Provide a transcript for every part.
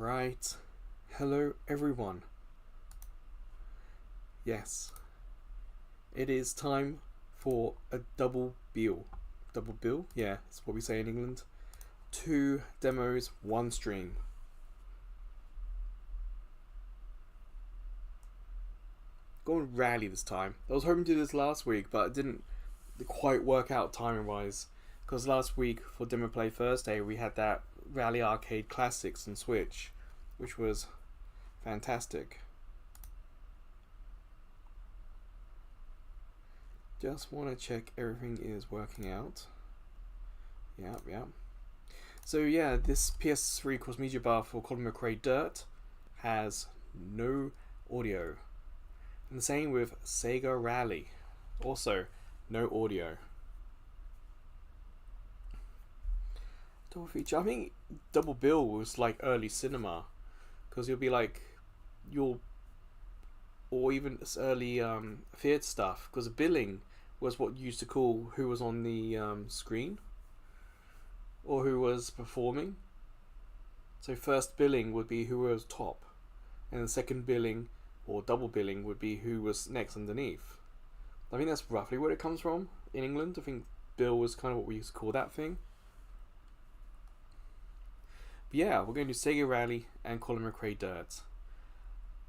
Right. Hello, everyone. Yes, it is time for a double bill. Double bill? Yeah, that's what we say in England. 2 demos, 1 stream. Going rally this time. I was hoping to do this last week, but it didn't quite work out timing wise. Because last week for Demo Play Thursday, we had that Rally Arcade Classics on Switch, which was fantastic. Just want to check everything is working out. Yeah. So yeah, this PS3 cross media bar for Colin McRae DiRT has no audio. And the same with SEGA Rally. Also, no audio. Double feature. I think double bill was like early cinema. Because you'll be like, or even early theatre stuff. Because billing was what you used to call who was on the screen. Or who was performing. So first billing would be who was top. And the second billing or double billing would be who was next underneath. I think that's roughly where it comes from in England. I think bill was kind of what we used to call that thing. But yeah, we're going to do SEGA Rally and Colin McRae DiRT.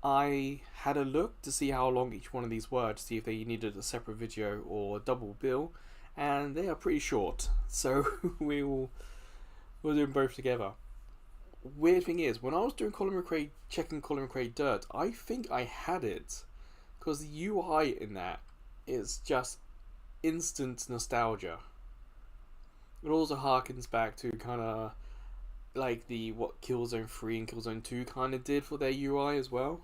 I had a look to see how long each one of these were, to see if they needed a separate video or a double bill, and they are pretty short, so we'll do them both together. Weird thing is, when I was doing checking Colin McRae DiRT, I think I had it, because the UI in that is just instant nostalgia. It also harkens back to kind of like what Killzone 3 and Killzone 2 kind of did for their UI as well.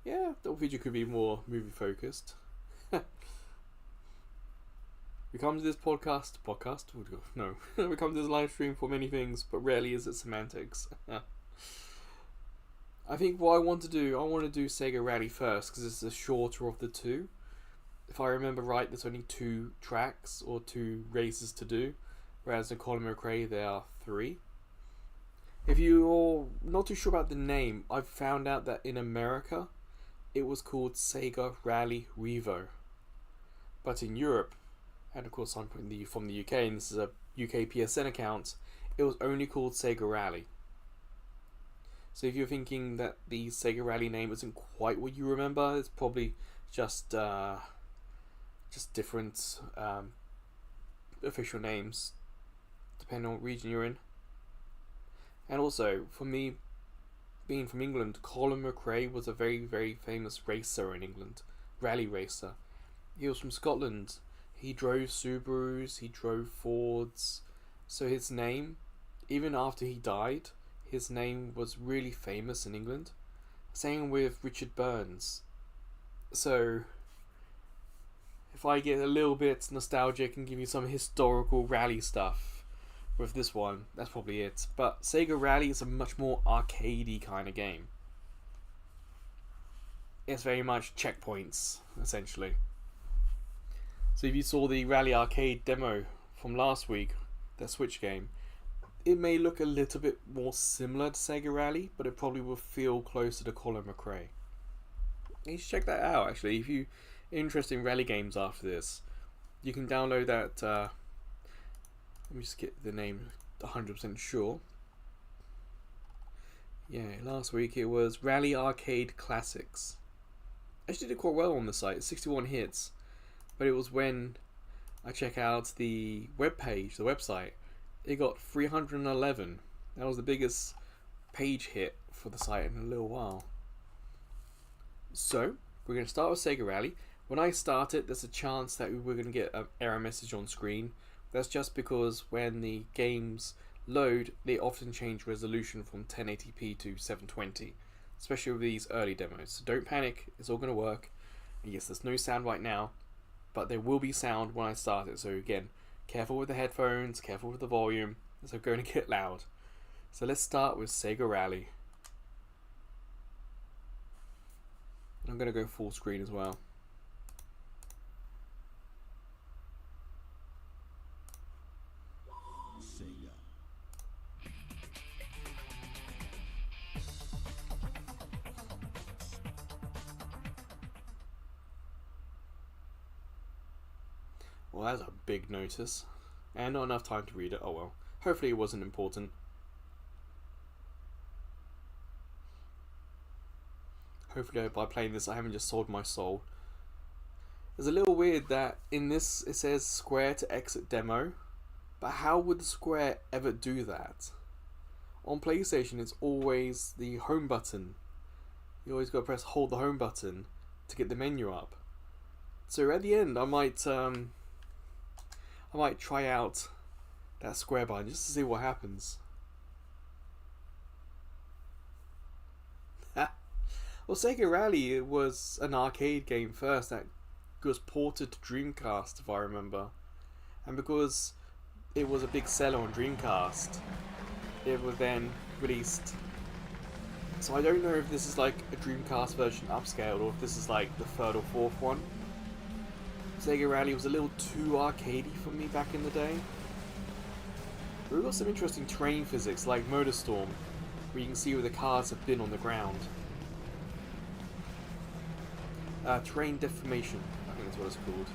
Yeah, the video could be more movie focused. We come to this podcast. No. We come to this live stream for many things, but rarely is it semantics. I think what I want to do SEGA Rally first, because it's the shorter of the two. If I remember right, there's only 2 tracks or 2 races to do, whereas in Colin McRae there are 3. If you're not too sure about the name, I've found out that in America it was called SEGA Rally Revo. But in Europe, and of course I'm from the UK, and this is a UK PSN account, it was only called SEGA Rally. So if you're thinking that the SEGA Rally name isn't quite what you remember, it's probably just different official names depending on what region you're in. And also, for me, being from England, Colin McRae was a very, very famous racer in England, rally racer. He was from Scotland. He drove Subarus, he drove Fords, so his name, even after he died, his name was really famous in England. Same with Richard Burns. So if I get a little bit nostalgic and give you some historical rally stuff with this one, that's probably it. But SEGA Rally is a much more arcadey kind of game. It's very much checkpoints, essentially. So if you saw the Rally Arcade demo from last week, the Switch game, it may look a little bit more similar to SEGA Rally, but it probably will feel closer to Colin McRae. You should check that out, actually. If you're interested in rally games after this, you can download that. Let me just get the name 100% sure. Yeah, last week it was Rally Arcade Classics. Actually did quite well on the site, 61 hits. But it was when I check out the webpage, the website, it got 311. That was the biggest page hit for the site in a little while. So, we're going to start with SEGA Rally. When I start it, there's a chance that we're going to get an error message on screen. That's just because when the games load, they often change resolution from 1080p to 720, especially with these early demos. So don't panic, it's all going to work. And yes, there's no sound right now, but there will be sound when I start it. So again, careful with the headphones, careful with the volume, it's going to get loud. So let's start with SEGA Rally. I'm going to go full screen as well. Well, that's a big notice. And not enough time to read it. Oh well. Hopefully it wasn't important. Hopefully by playing this I haven't just sold my soul. It's a little weird that in this it says square to exit demo. But how would the square ever do that? On PlayStation it's always the home button. You always got to hold the home button to get the menu up. So at the end I might try out that square button just to see what happens. Well, SEGA Rally, it was an arcade game first that was ported to Dreamcast, if I remember. And because it was a big seller on Dreamcast, it was then released. So I don't know if this is like a Dreamcast version upscaled or if this is like the third or fourth one. SEGA Rally was a little too arcadey for me back in the day. But we've got some interesting terrain physics like Motorstorm, where you can see where the cars have been on the ground. Terrain deformation, I think that's what it's called.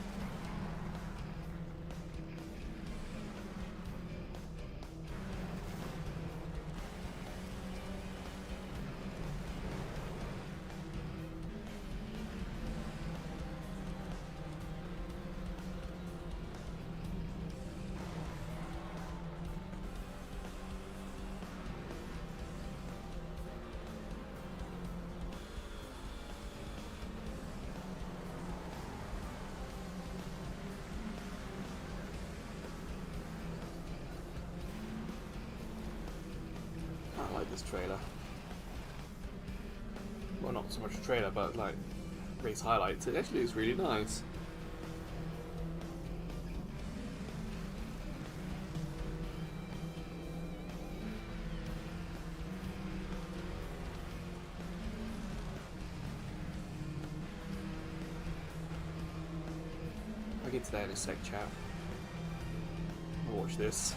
I like this trailer. Well, not so much a trailer, but like race highlights. It actually looks really nice. I'll get to that in a sec, chat. I'll watch this.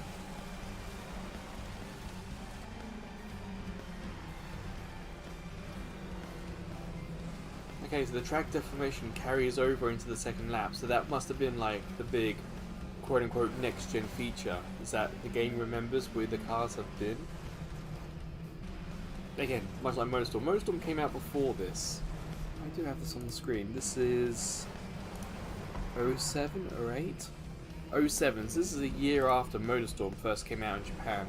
Okay, so the track deformation carries over into the second lap, so that must have been like the big quote-unquote next-gen feature, is that the game remembers where the cars have been. Again, much like Motorstorm. Motorstorm came out before this. I do have this on the screen. This is 07 or 8? 07, so this is a year after Motorstorm first came out in Japan.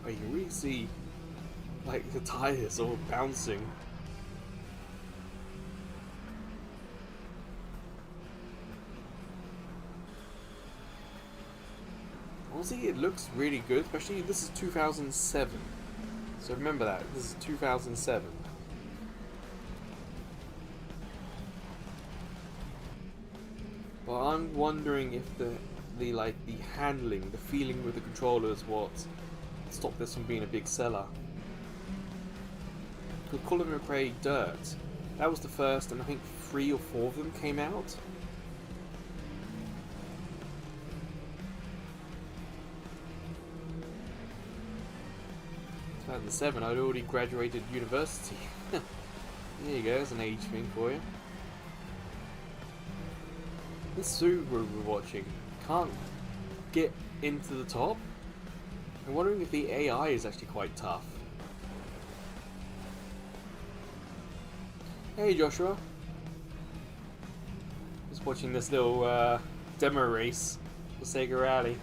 You can really see like the tires all bouncing. Honestly, it looks really good, especially this is 2007. So remember that, this is 2007. But I'm wondering if the handling, the feeling with the controller is what stop this from being a big seller. Because Colin McRae DiRT, that was the first, and I think 3 or 4 of them came out. 2007, I'd already graduated university. There you go, there's an age thing for you. This Subaru we're watching can't get into the top. I'm wondering if the AI is actually quite tough. Hey Joshua. Just watching this little demo race for SEGA Rally.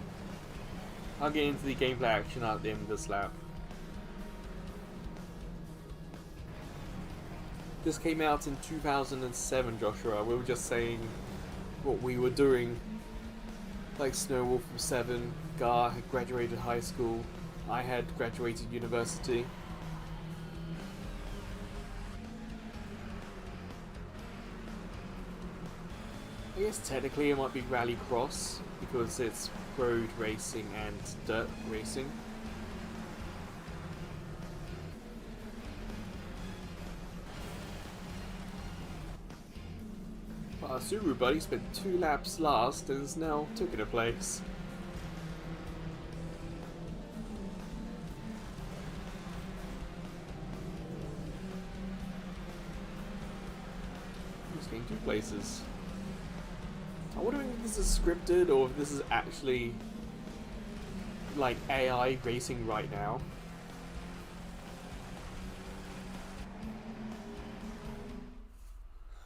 I'll get into the gameplay action at the end of this lap. This came out in 2007, Joshua. We were just saying what we were doing. Like Snowwolf from 7, Gar had graduated high school, I had graduated university. I guess technically it might be Rallycross because it's road racing and dirt racing. But our Subaru buddy spent 2 laps last and is now taking a place. Just getting 2 places. I'm wondering if this is scripted or if this is actually like AI racing right now.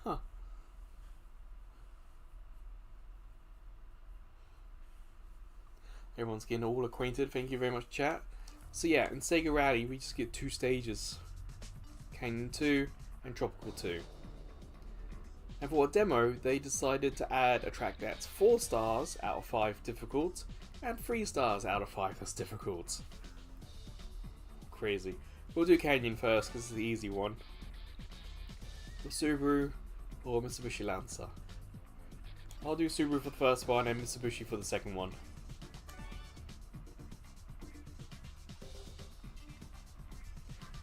Huh. Everyone's getting all acquainted. Thank you very much, chat. So yeah, in SEGA Rally, we just get 2 stages. Canyon 2 and Tropical 2. And for a demo, they decided to add a track that's 4 stars out of 5 difficult, and 3 stars out of 5 as difficult. Crazy. We'll do Canyon first, because it's the easy one. The Subaru or Mitsubishi Lancer. I'll do Subaru for the first one, and Mitsubishi for the second one.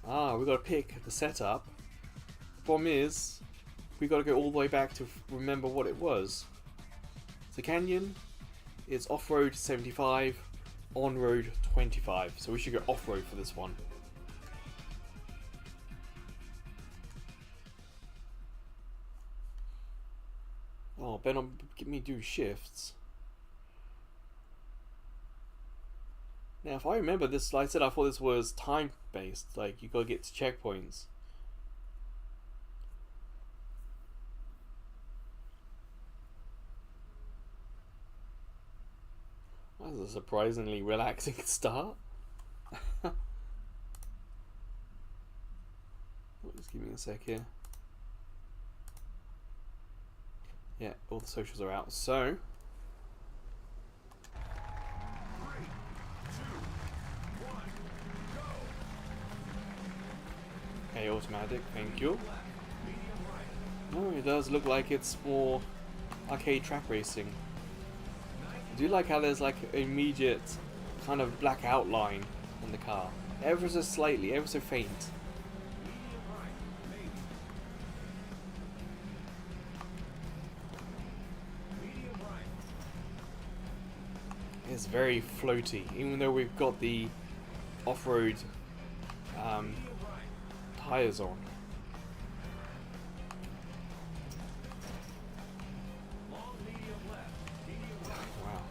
Ah, we gotta pick the setup. The problem is, we gotta go all the way back to remember what it was. So Canyon is off-road 75, on-road 25. So we should go off-road for this one. Oh, better get me do shifts. Now, if I remember this, like I said, I thought this was time-based. Like, you gotta get to checkpoints. That was a surprisingly relaxing start. Just give me a sec here. Yeah, all the socials are out. So, okay, automatic, thank you. No, it does look like it's more arcade track racing. I do like how there's like an immediate kind of black outline on the car. Ever so slightly, ever so faint. It's very floaty, even though we've got the off-road tyres on. Wow.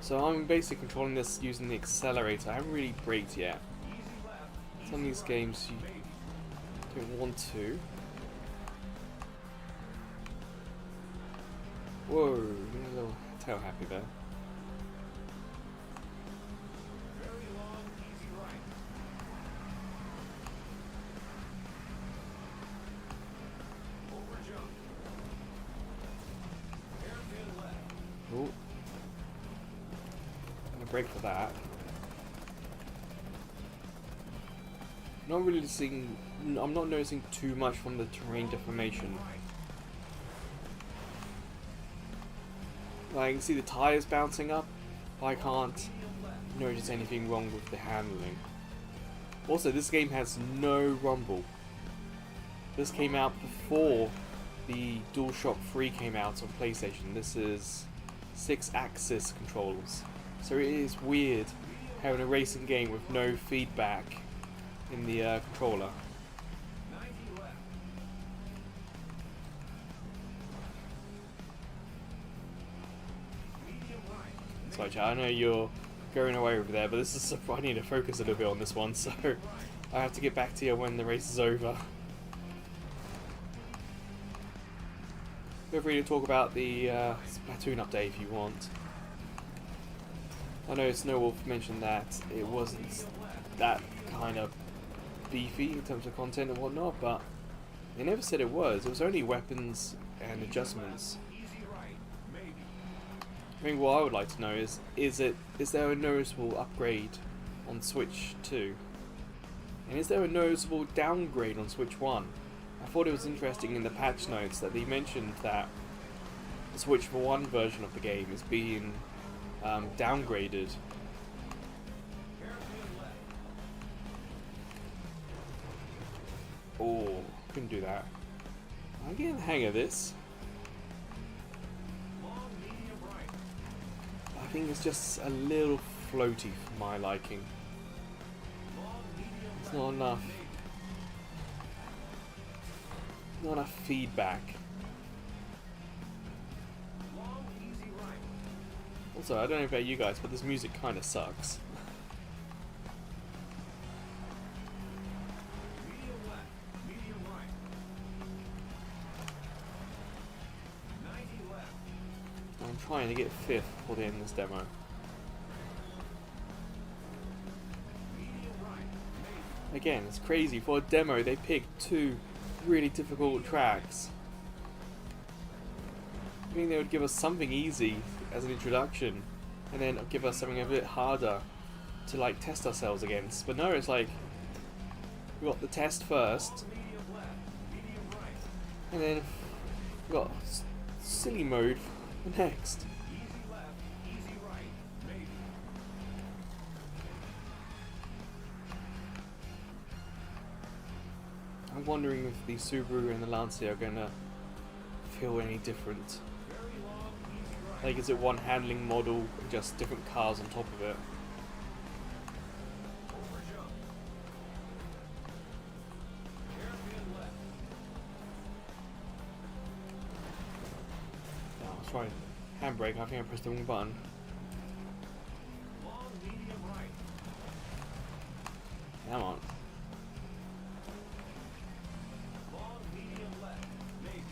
So I'm basically controlling this using the accelerator. I haven't really braked yet. Some of these games you don't want to. Whoa, a little tail happy there. Oh, I'm gonna brake for that. Not really seeing. I'm not noticing too much from the terrain deformation. Like, I can see the tires bouncing up, but I can't notice anything wrong with the handling. Also, this game has no rumble. This came out before the DualShock 3 came out on PlayStation. This is 6-axis controls. So it is weird having a racing game with no feedback in the controller. Sorry, chat, I know you're going away over there, but this is I need to focus a little bit on this one, so I have to get back to you when the race is over. Feel free to talk about the Splatoon update if you want. I know Snowwolf mentioned that it wasn't that kind of beefy in terms of content and whatnot, but they never said it was. It was only weapons and adjustments. I think what I would like to know is there a noticeable upgrade on Switch 2? And is there a noticeable downgrade on Switch 1? I thought it was interesting in the patch notes that they mentioned that the Switch 1 version of the game is being downgraded. Oh, couldn't do that. I'm getting the hang of this. I think it's just a little floaty for my liking. It's not enough. Not enough feedback. Also, I don't know about you guys, but this music kind of sucks. Medium left, medium right. 90 left. I'm trying to get 5th before the end of this demo. Medium right. Maybe. Again, it's crazy. For a demo, they picked 2 really difficult tracks. I think they would give us something easy as an introduction, and then give us something a bit harder to like test ourselves against. But no, it's like we got the test first, Medium left, medium right. and then we got silly mode for next. Easy left, easy right. Maybe. I'm wondering if the Subaru and the Lancia are gonna feel any different. Very long, easy right. Like, is it one handling model, and just different cars on top of it? Over jump. Hairpin left. No, let's try handbrake. I think I pressed the wrong button. Long, medium right. Come on. Long, medium left. Maybe.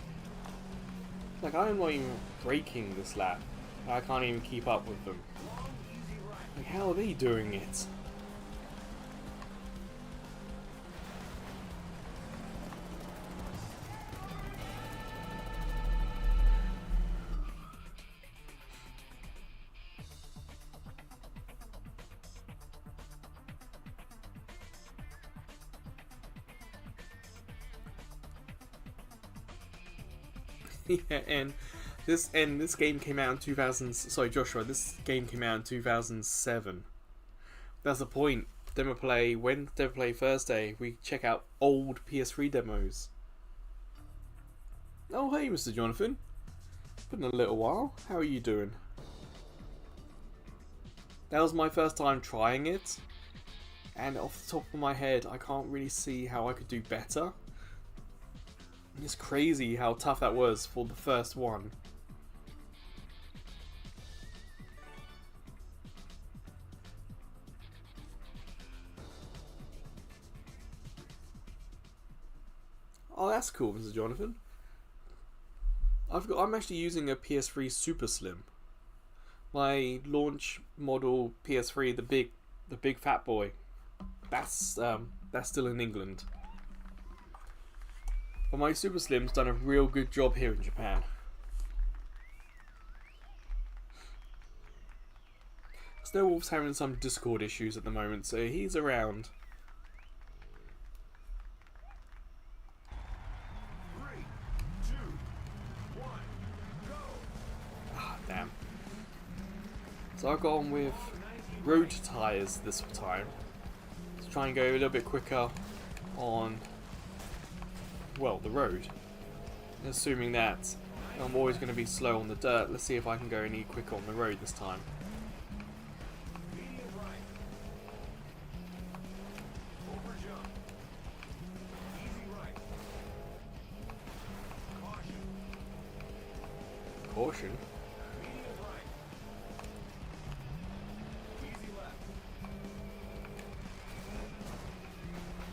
Like, I'm not even braking this lap. I can't even keep up with them. Long, easy right. Like, how are they doing it? Yeah, and this game came out in 2000. Sorry, Joshua. This game came out in 2007. That's the point. Demo play. When Demo play Thursday, we check out old PS3 demos. Oh, hey, Mr. Jonathan. Been a little while. How are you doing? That was my first time trying it, and off the top of my head, I can't really see how I could do better. It's crazy how tough that was for the first one. Oh, that's cool, Mr. Jonathan. I'm actually using a PS3 Super Slim. My launch model PS3, the big fat boy. That's still in England. But my Super Slim's done a real good job here in Japan. Snowwolf's having some Discord issues at the moment, so he's around. 3, 2, 1, go. Ah, damn. So I've gone with road tyres this time to try and go a little bit quicker on, well, the road. Assuming that I'm always going to be slow on the dirt, let's see if I can go any quicker on the road this time. Medium right. Over jump. Easy right. Caution. Caution. Medium right. Easy left.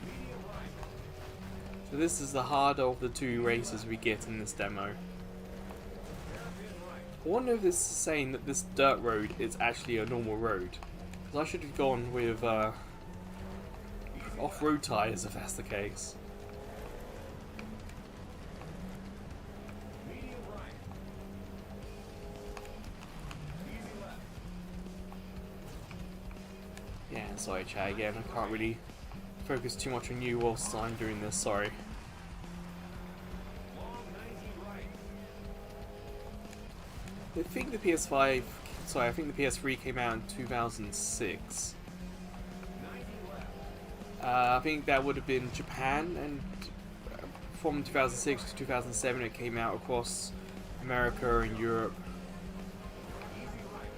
Medium right. So this is the harder of the 2 races we get in this demo. Hairpin right. I wonder if this is saying that this dirt road is actually a normal road. Because I should have gone with off-road tyres if that's the case. Medium right. Easy left. Yeah, sorry chat again, I can't really focus too much on you whilst I'm doing this, sorry. Long 90 right. I think the I think the PS3 came out in 2006. 90 left. I think that would have been Japan, and from 2006 to 2007 it came out across America and Europe. Easy right.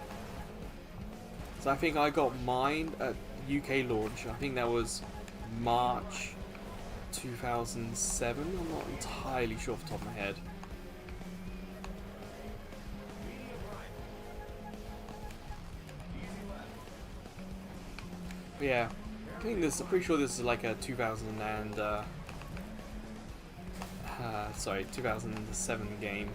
So I think I got mine at UK launch. I think that was March 2007. I'm not entirely sure off the top of my head. Medium right. But yeah, I think this. I'm pretty sure this is like a 2000 and sorry, 2007 game.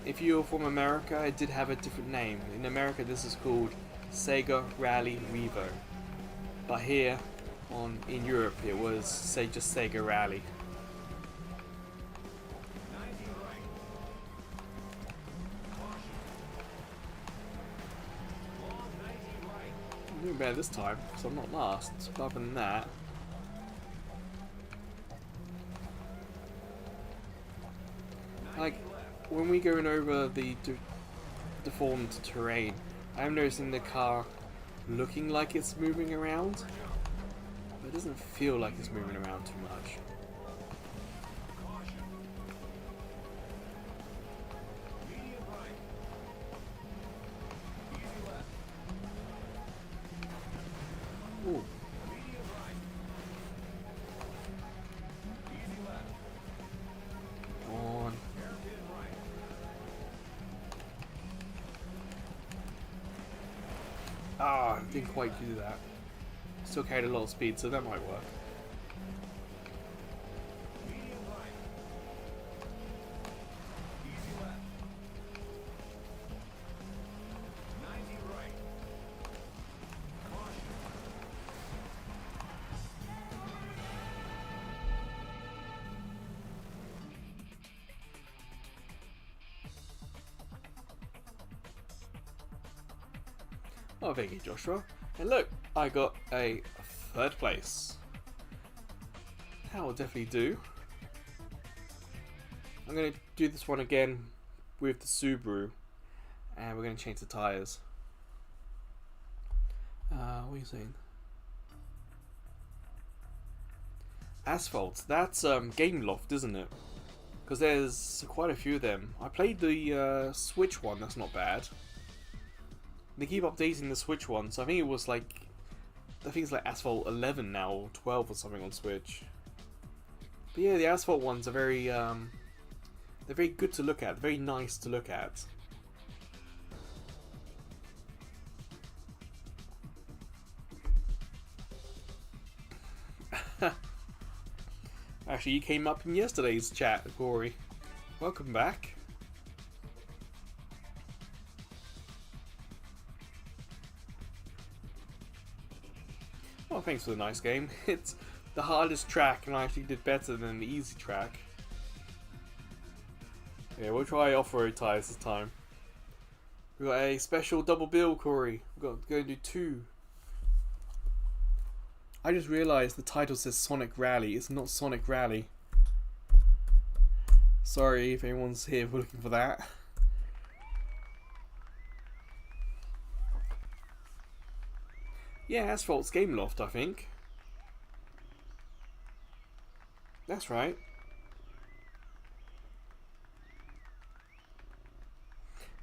If you're from America, it did have a different name. In America, this is called SEGA Rally Revo. But here, in Europe, it was just SEGA Rally. 90 right. Caution. Long 90 right. I'm doing better this time, so I'm not last. Other than that, 90 like left. when we going over the deformed terrain, I'm noticing the car looking like it's moving around, but it doesn't feel like it's moving around too much. Caution. Medium right. Easy left. Ooh, Medium right. Easy left. on. Hairpin right. Ah, didn't quite do that. Still carried a lot of speed, so that might work. Medium right. Easy left. 90 right. Caution. Oh, thank you, Joshua. And look, I got a third place. That will definitely do. I'm going to do this one again with the Subaru, and we're going to change the tyres. What are you saying? Asphalt. That's Game Loft, isn't it? Because there's quite a few of them. I played the Switch one. That's not bad. They keep updating the Switch one, so I think it was like, I think it's like Asphalt 11 now, or 12 or something on Switch. But yeah, the Asphalt ones are they're very good to look at, very nice to look at. Actually, you came up in yesterday's chat, Corey. Welcome back. Oh, thanks for the nice game. It's the hardest track, and I actually did better than the easy track. Yeah, we'll try off-road tyres this time. We got a special double bill, Corey. We've got to go do 2. I just realised the title says Sonic Rally. It's not Sonic Rally. Sorry if anyone's here looking for that. Yeah, Asphalt's Game Loft, I think. That's right.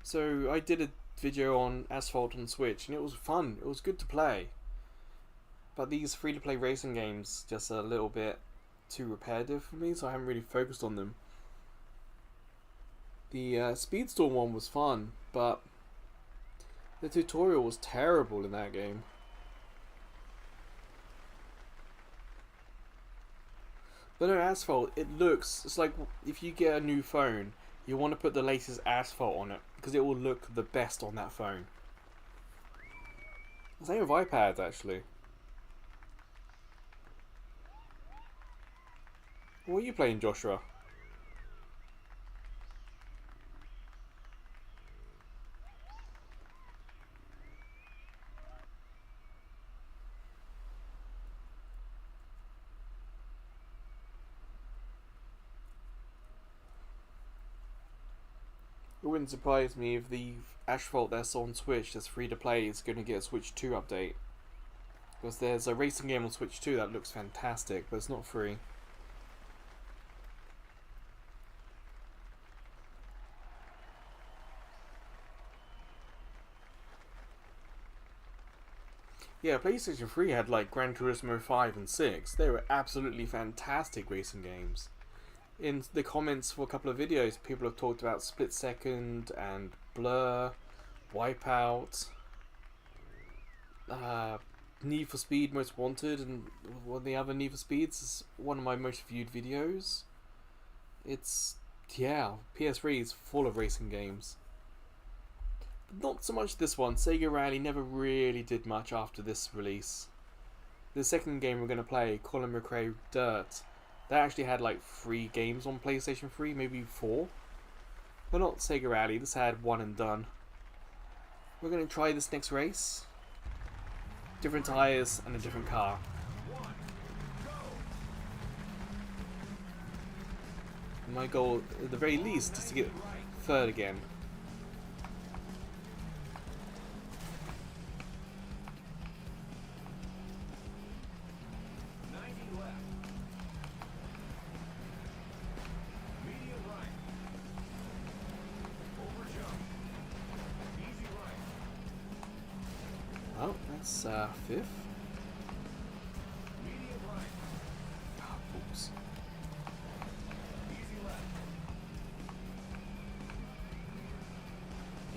So I did a video on Asphalt on Switch, and it was fun. It was good to play. But these free-to-play racing games just a little bit too repetitive for me, so I haven't really focused on them. The Speedstorm one was fun, but the tutorial was terrible in that game. But no, Asphalt, it's like if you get a new phone, you want to put the latest Asphalt on it, because it will look the best on that phone. Same with iPads, actually. What are you playing, Joshua? It wouldn't surprise me if the Asphalt that's on Switch that's free to play is going to get a Switch 2 update. Because there's a racing game on Switch 2 that looks fantastic, but it's not free. Yeah, PlayStation 3 had like Gran Turismo 5 and 6. They were absolutely fantastic racing games. In the comments for a couple of videos, people have talked about Split Second and Blur, Wipeout, Need for Speed Most Wanted and one of the other Need for Speeds is one of my most viewed videos. It's, yeah, PS3 is full of racing games. But not so much this one. SEGA Rally never really did much after this release. The second game we're going to play, Colin McRae DiRT, that actually had like 3 games on PlayStation 3, maybe 4. But not SEGA Rally, this had one and done. We're going to try this next race. Different tyres and a different car. My goal, at the very least, is to get third again. Oh, that's 5th. Oh, balls.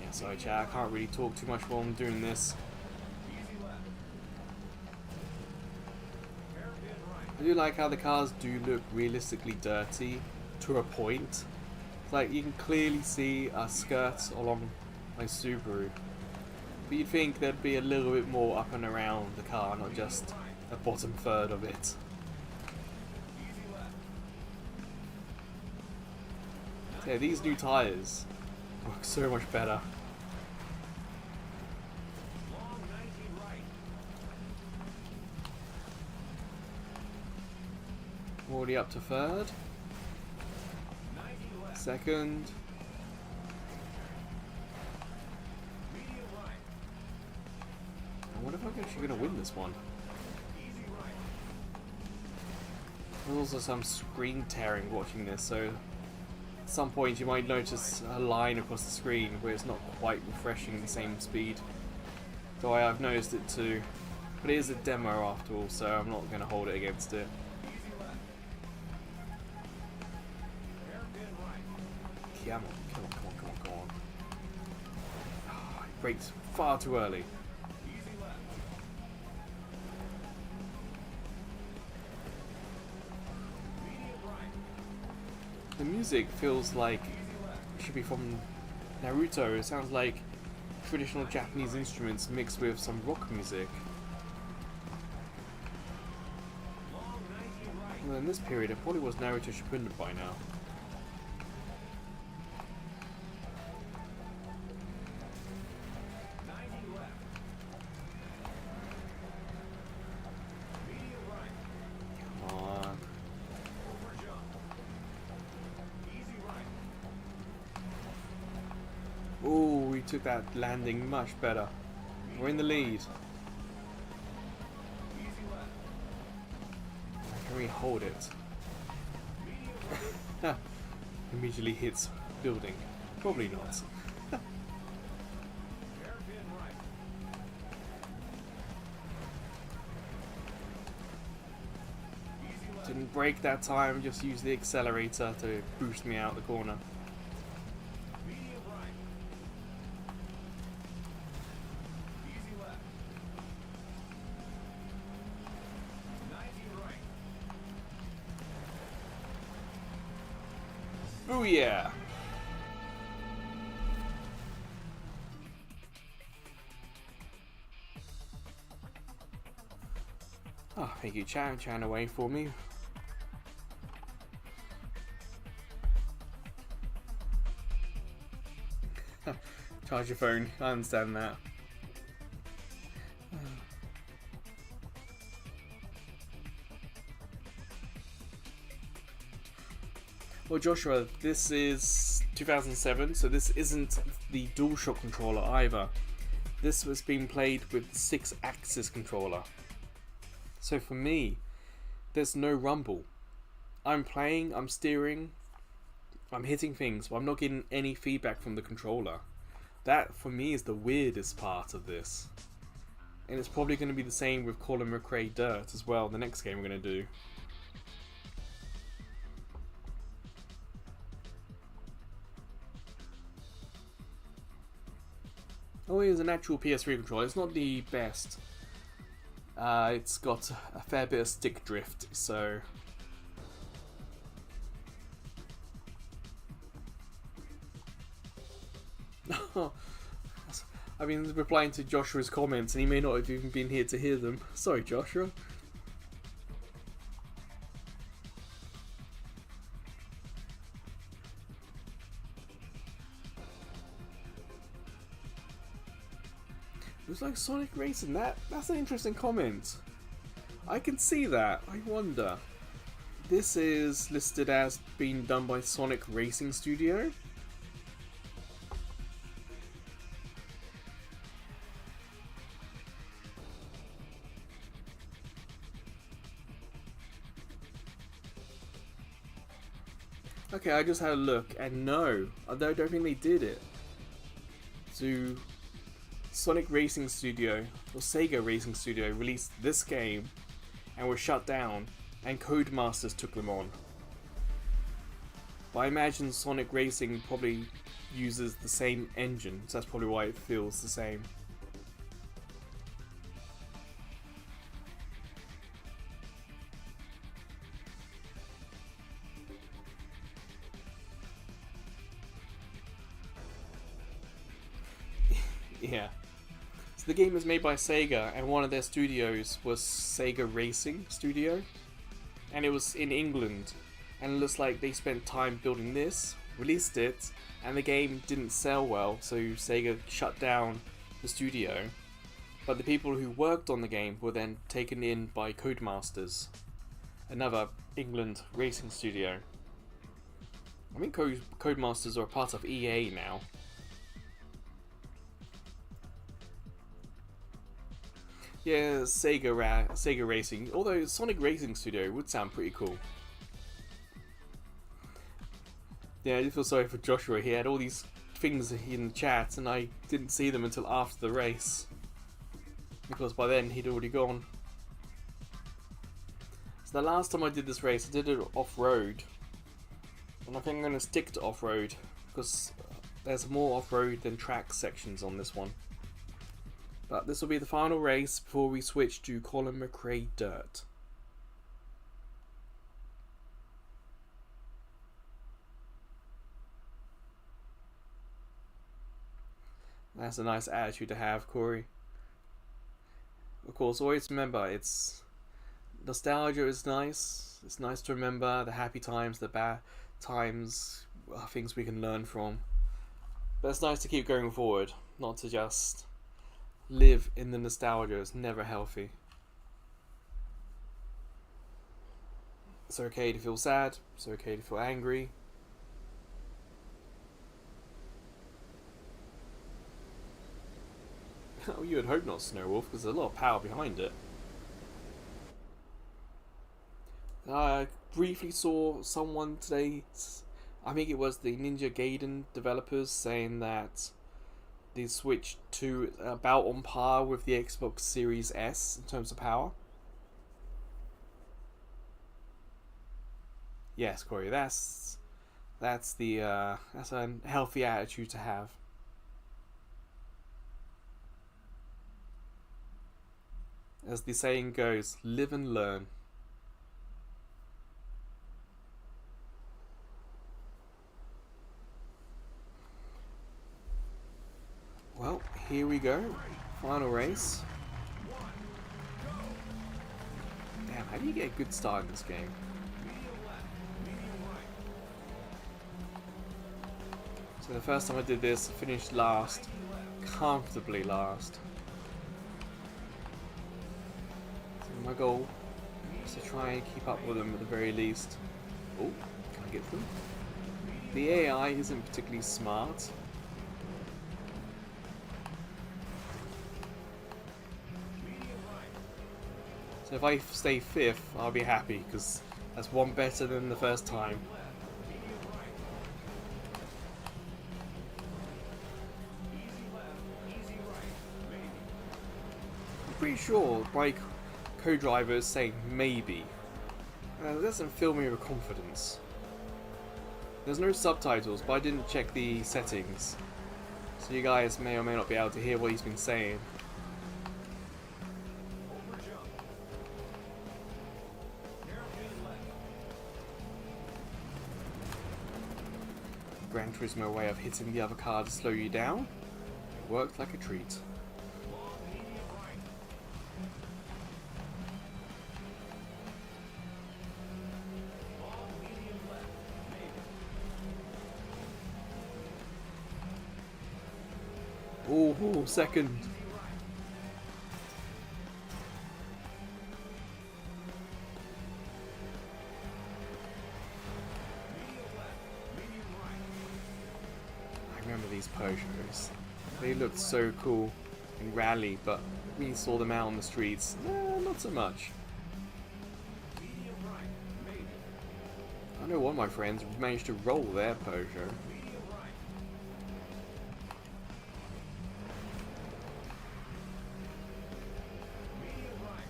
Yeah, sorry chat, I can't really talk too much while I'm doing this. I do like how the cars do look realistically dirty to a point. It's like you can clearly see a skirt along my Subaru. But you'd think there'd be a little bit more up and around the car, not just the bottom third of it. Yeah, these new tyres work so much better. Already up to third. Second. I wonder if I'm actually going to win this one. There's also some screen tearing watching this, so at some point you might notice a line across the screen where it's not quite refreshing the same speed. Though I have noticed it too. But it is a demo after all, so I'm not going to hold it against it. Come on, come on, come on, come on, come on. Oh, it brakes far too early. The music feels like it should be from Naruto. It sounds like traditional Japanese instruments mixed with some rock music. Well, in this period, it probably was Naruto Shippuden by now. Oh, we took that landing much better. We're in the lead. Can we hold it? Immediately hits building. Probably not. Didn't brake that time, just used the accelerator to boost me out the corner. Oh yeah! Oh, thank you, chatting away for me. Charge your phone, I understand that. Well, Joshua, this is 2007, so this isn't the DualShock controller either. This was being played with the 6-axis controller. So for me, there's no rumble. I'm playing, I'm steering, I'm hitting things, but I'm not getting any feedback from the controller. That, for me, is the weirdest part of this. And it's probably going to be the same with Colin McRae DiRT as well, the next game we're going to do. Oh, here's an actual PS3 controller. It's not the best. It's got a fair bit of stick drift, so... I've been replying to Joshua's comments and he may not have even been here to hear them. Sorry, Joshua. It was like Sonic Racing. That's an interesting comment. I can see that. I wonder. This is listed as being done by Sonic Racing Studio. Okay, I just had a look, and no, I don't think they did it. So, Sonic Racing Studio, or SEGA Racing Studio, released this game, and were shut down, and Codemasters took them on. But I imagine Sonic Racing probably uses the same engine, so that's probably why it feels the same. Yeah. So the game is made by Sega, and one of their studios was SEGA Racing Studio, and it was in England. And it looks like they spent time building this, released it, and the game didn't sell well, so Sega shut down the studio. But the people who worked on the game were then taken in by Codemasters, another England racing studio. I think Codemasters are a part of EA now. Yeah, Sega Racing. Although Sonic Racing Studio would sound pretty cool. Yeah, I just feel sorry for Joshua. He had all these things in the chat, and I didn't see them until after the race, because by then he'd already gone. So the last time I did this race, I did it off-road, and I think I'm going to stick to off-road because there's more off-road than track sections on this one. But this will be the final race before we switch to Colin McRae Dirt. That's a nice attitude to have, Corey. Of course, always remember, it's nostalgia is nice. It's nice to remember the happy times, the bad times, things we can learn from. But it's nice to keep going forward, not to just live in the nostalgia. It's never healthy. It's okay to feel sad. It's okay to feel angry. Oh, you would hope not, Snowwolf, because there's a lot of power behind it. I briefly saw someone today, I think it was the Ninja Gaiden developers, saying that they switched to about on par with the Xbox Series S in terms of power. Yes, Corey, that's a healthy attitude to have. As the saying goes, live and learn. Well, here we go. Final race. Damn, how do you get a good start in this game? So the first time I did this, I finished last. Comfortably last. My goal is to try and keep up with them at the very least. Oh, can I get them? The AI isn't particularly smart. So if I stay 5th, I'll be happy, because that's one better than the first time. I'm pretty sure my co-driver is saying maybe. It doesn't fill me with confidence. There's no subtitles, but I didn't check the settings, so you guys may or may not be able to hear what he's been saying. Gran Turismo way of hitting the other car to slow you down. It worked like a treat. Long medium right. Long medium left. Maybe. Oh, second. Easy right. Medium left. Medium right. I remember these Peugeots. They looked so cool in Rally, but when you saw them out on the streets, not so much. Medium right. Maybe. I know one of my friends managed to roll their Peugeot. Medium right. Medium right.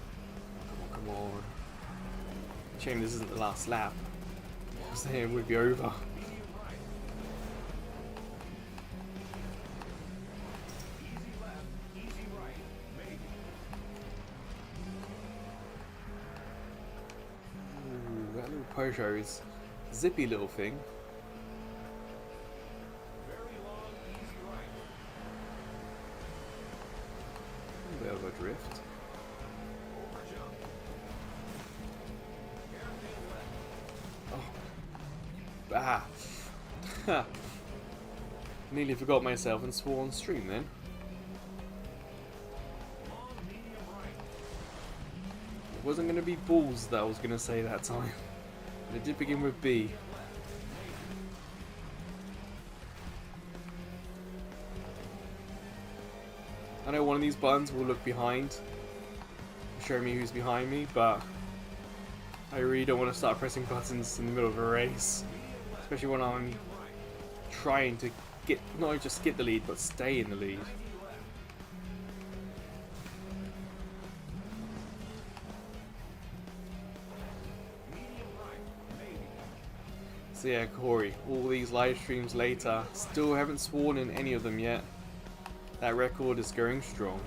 Come on. Shame this isn't the last lap. Because then it would be over. Medium right. Easy left. Easy right. Maybe. Ooh, that little Peugeot is a zippy little thing. Very long. Easy right. A bit of a drift. Over jump. Hairpin left. Oh. Ah. Ha. Nearly forgot myself and swore on stream then. Long medium right. It wasn't going to be balls that I was going to say that time. But it did begin with B. I know one of these buttons will look behind, show me who's behind me, but I really don't want to start pressing buttons in the middle of a race, especially when I'm trying to get, not just get the lead, but stay in the lead. Medium right. Maybe. So yeah, Corey, all these live streams later, still haven't sworn in any of them yet. That record is going strong.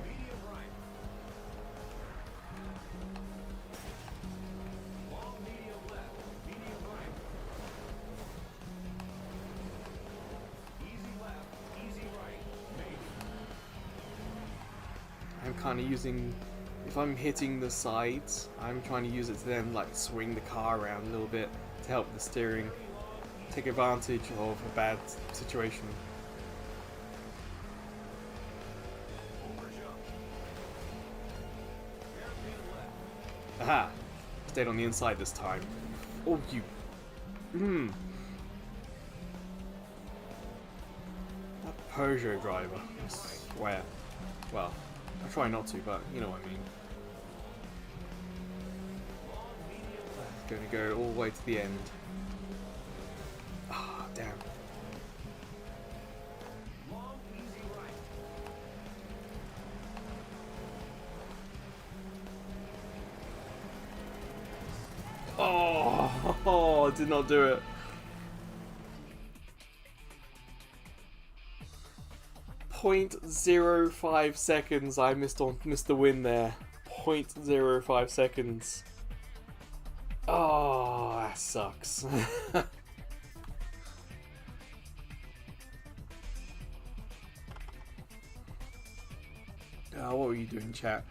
Medium right. Long medium left. Medium right. Easy left. Easy right. Maybe. I'm kind of using, if I'm hitting the sides, I'm trying to use it to then like swing the car around a little bit to help the steering take advantage of a bad situation. Over jump. Hairpin left. Aha! Stayed on the inside this time. Oh, you. That Peugeot driver, I swear. Well, I try not to, but you know what I mean. Long medium left. Going to go all the way to the end. Ah, damn. Long easy right. Oh, did not do it. 0.05 seconds I missed the win there. 0.05 seconds. Oh, that sucks. What were you doing, chat?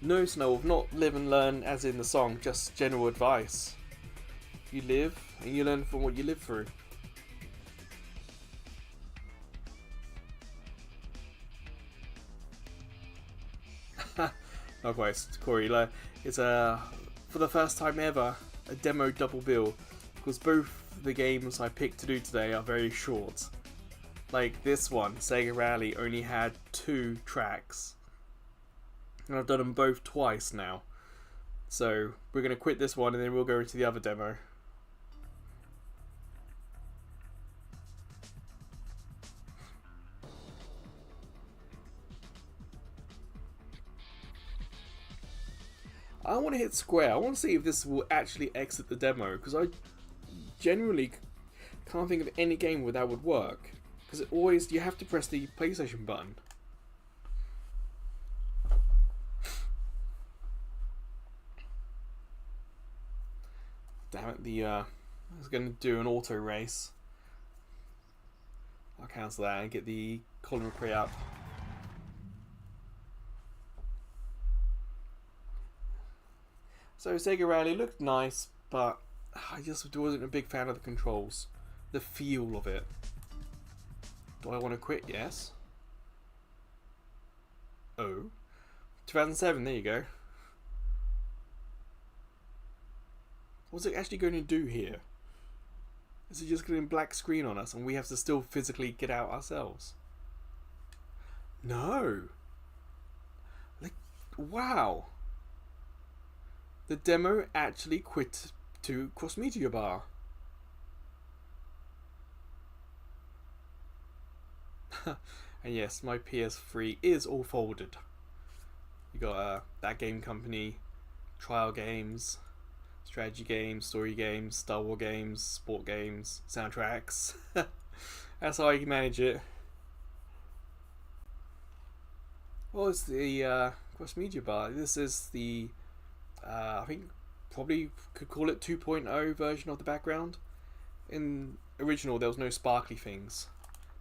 No, Snow, not live and learn as in the song, just general advice. You live and you learn from what you live through. Likewise, Corey, it's for the first time ever, a demo double bill, because both the games I picked to do today are very short. Like this one, SEGA Rally, only had 2 tracks. And I've done them both twice now. So we're going to quit this one and then we'll go into the other demo. I want to hit square. I want to see if this will actually exit the demo, because I generally can't think of any game where that would work. Because it always, you have to press the PlayStation button. Damn it, I was going to do an auto race. I'll cancel that and get the Colin McRae up. So SEGA Rally looked nice, but I just wasn't a big fan of the controls. The feel of it. Do I want to quit? Yes. Oh. 2007, there you go. What's it actually going to do here? Is it just going to black screen on us and we have to still physically get out ourselves? No. Like, wow. The demo actually quit to cross media bar. And yes, my PS3 is all folded. You got that game company, trial games, strategy games, story games, Star Wars games, sport games, soundtracks. That's how I manage it. Well, it's the cross media bar. This is the I think probably could call it 2.0 version of the background. In original, there was no sparkly things,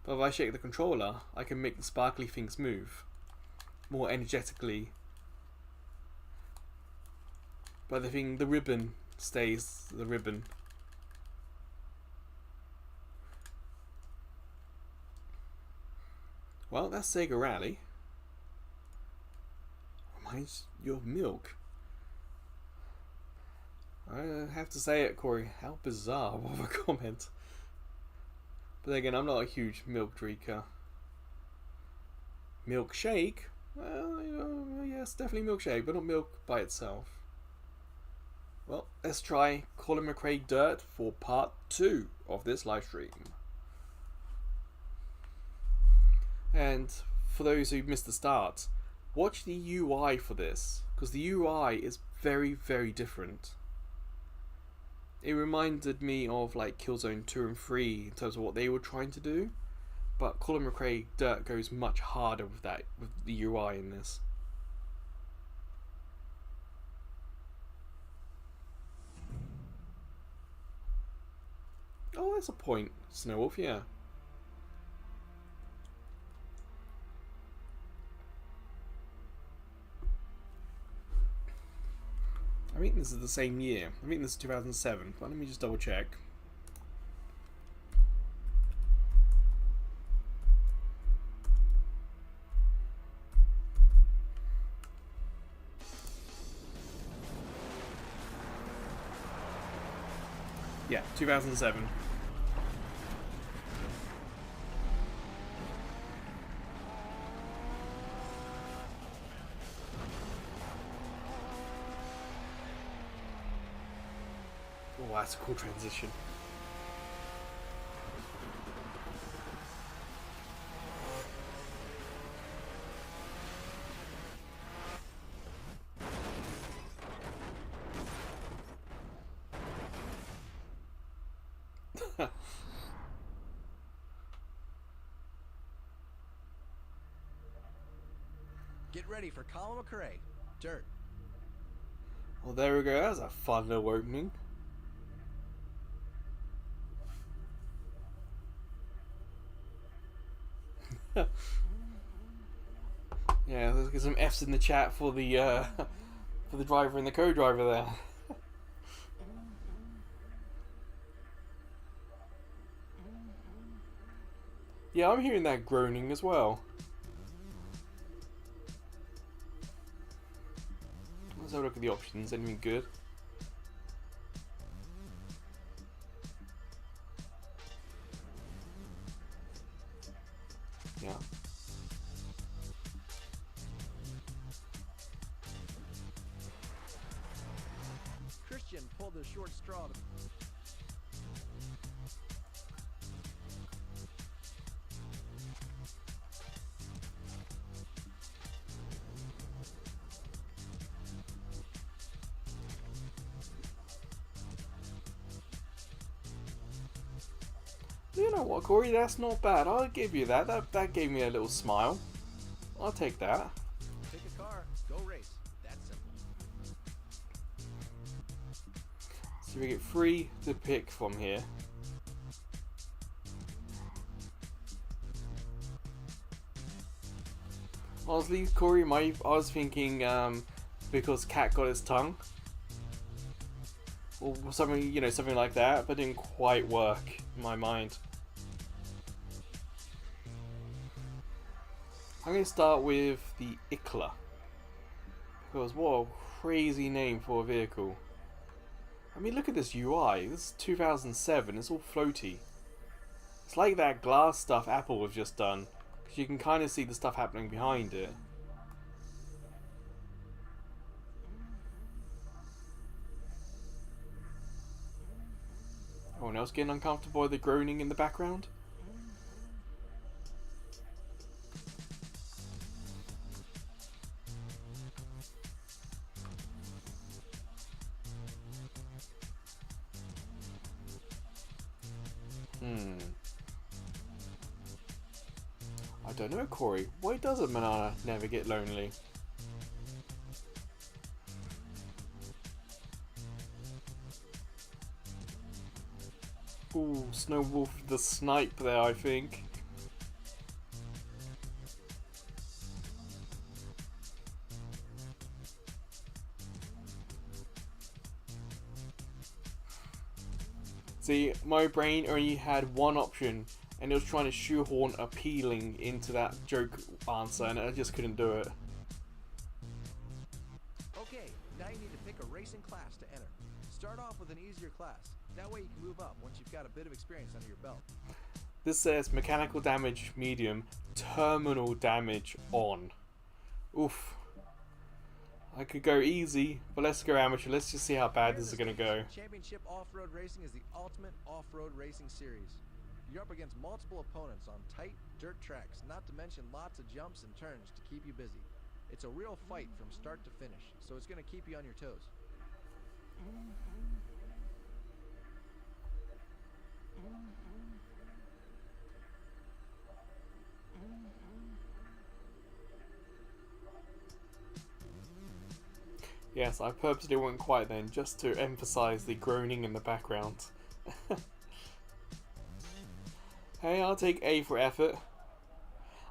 but if I shake the controller, I can make the sparkly things move more energetically. But the ribbon stays the ribbon. Well, that's SEGA Rally. Reminds you of milk. I have to say it, Corey. How bizarre of a comment. But then again, I'm not a huge milk drinker. Milkshake? Well, yes, definitely milkshake, but not milk by itself. Well, let's try Colin McRae DiRT for part 2 of this live stream. And for those who missed the start, watch the UI for this, because the UI is very, very different. It reminded me of like Killzone 2 and 3 in terms of what they were trying to do, but Colin McRae DiRT goes much harder with that, with the UI in this. Oh, that's a point, Snowwolf, yeah. I think this is the same year. I think this is 2007, but let me just double check. Yeah, 2007. Oh, that's a cool transition. Get ready for Colin McRae DiRT. Well, there we go. That's a fun little opening. Yeah, let's get some F's in the chat for the driver and the co-driver there. Yeah, I'm hearing that groaning as well. Let's have a look at the options. Anything good? Yeah. Christian pulled the short straw. You know what, Corey? That's not bad. I'll give you that. That gave me a little smile. I'll take that. Pick a car, go race. That's simple. So we get 3 to pick from here. Honestly, Corey, I was thinking because Cat got his tongue. Or something, you know, something like that, but didn't quite work in my mind. I'm going to start with the Ikla. Because what a crazy name for a vehicle. I mean, look at this UI. This is 2007. It's all floaty. It's like that glass stuff Apple have just done. Because you can kind of see the stuff happening behind it. Anyone else getting uncomfortable with the groaning in the background? I don't know, Corey. Why does a banana never get lonely? Ooh, Snow Wolf the snipe there, I think. See, my brain only had one option, and it was trying to shoehorn appealing into that joke answer, and I just couldn't do it. Okay, now you need to pick a racing class to enter. Start off with an easier class. That way you can move up once you've got a bit of experience under your belt. This says mechanical damage medium, terminal damage on. Oof. I could go easy, but let's go amateur. Let's just see how bad this is going to go. Championship Off-Road Racing is the ultimate off-road racing series. You're up against multiple opponents on tight dirt tracks, not to mention lots of jumps and turns to keep you busy. It's a real fight from start to finish, so it's going to keep you on your toes. Yes, I purposely went quiet then, just to emphasize the groaning in the background. Hey, I'll take A for effort.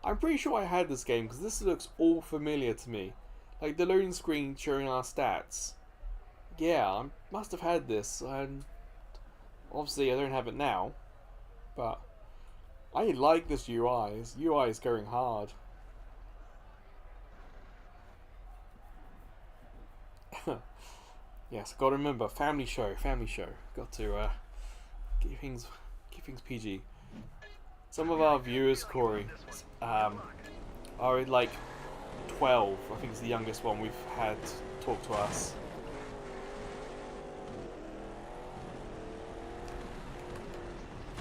I'm pretty sure I had this game, because this looks all familiar to me. Like the loading screen showing our stats. Yeah, I must have had this, and obviously I don't have it now. But I like this UI. This UI is going hard. Yes, gotta remember, family show. Got to keep things PG. Some of our viewers, Corey, are like 12. I think it's the youngest one we've had talk to us.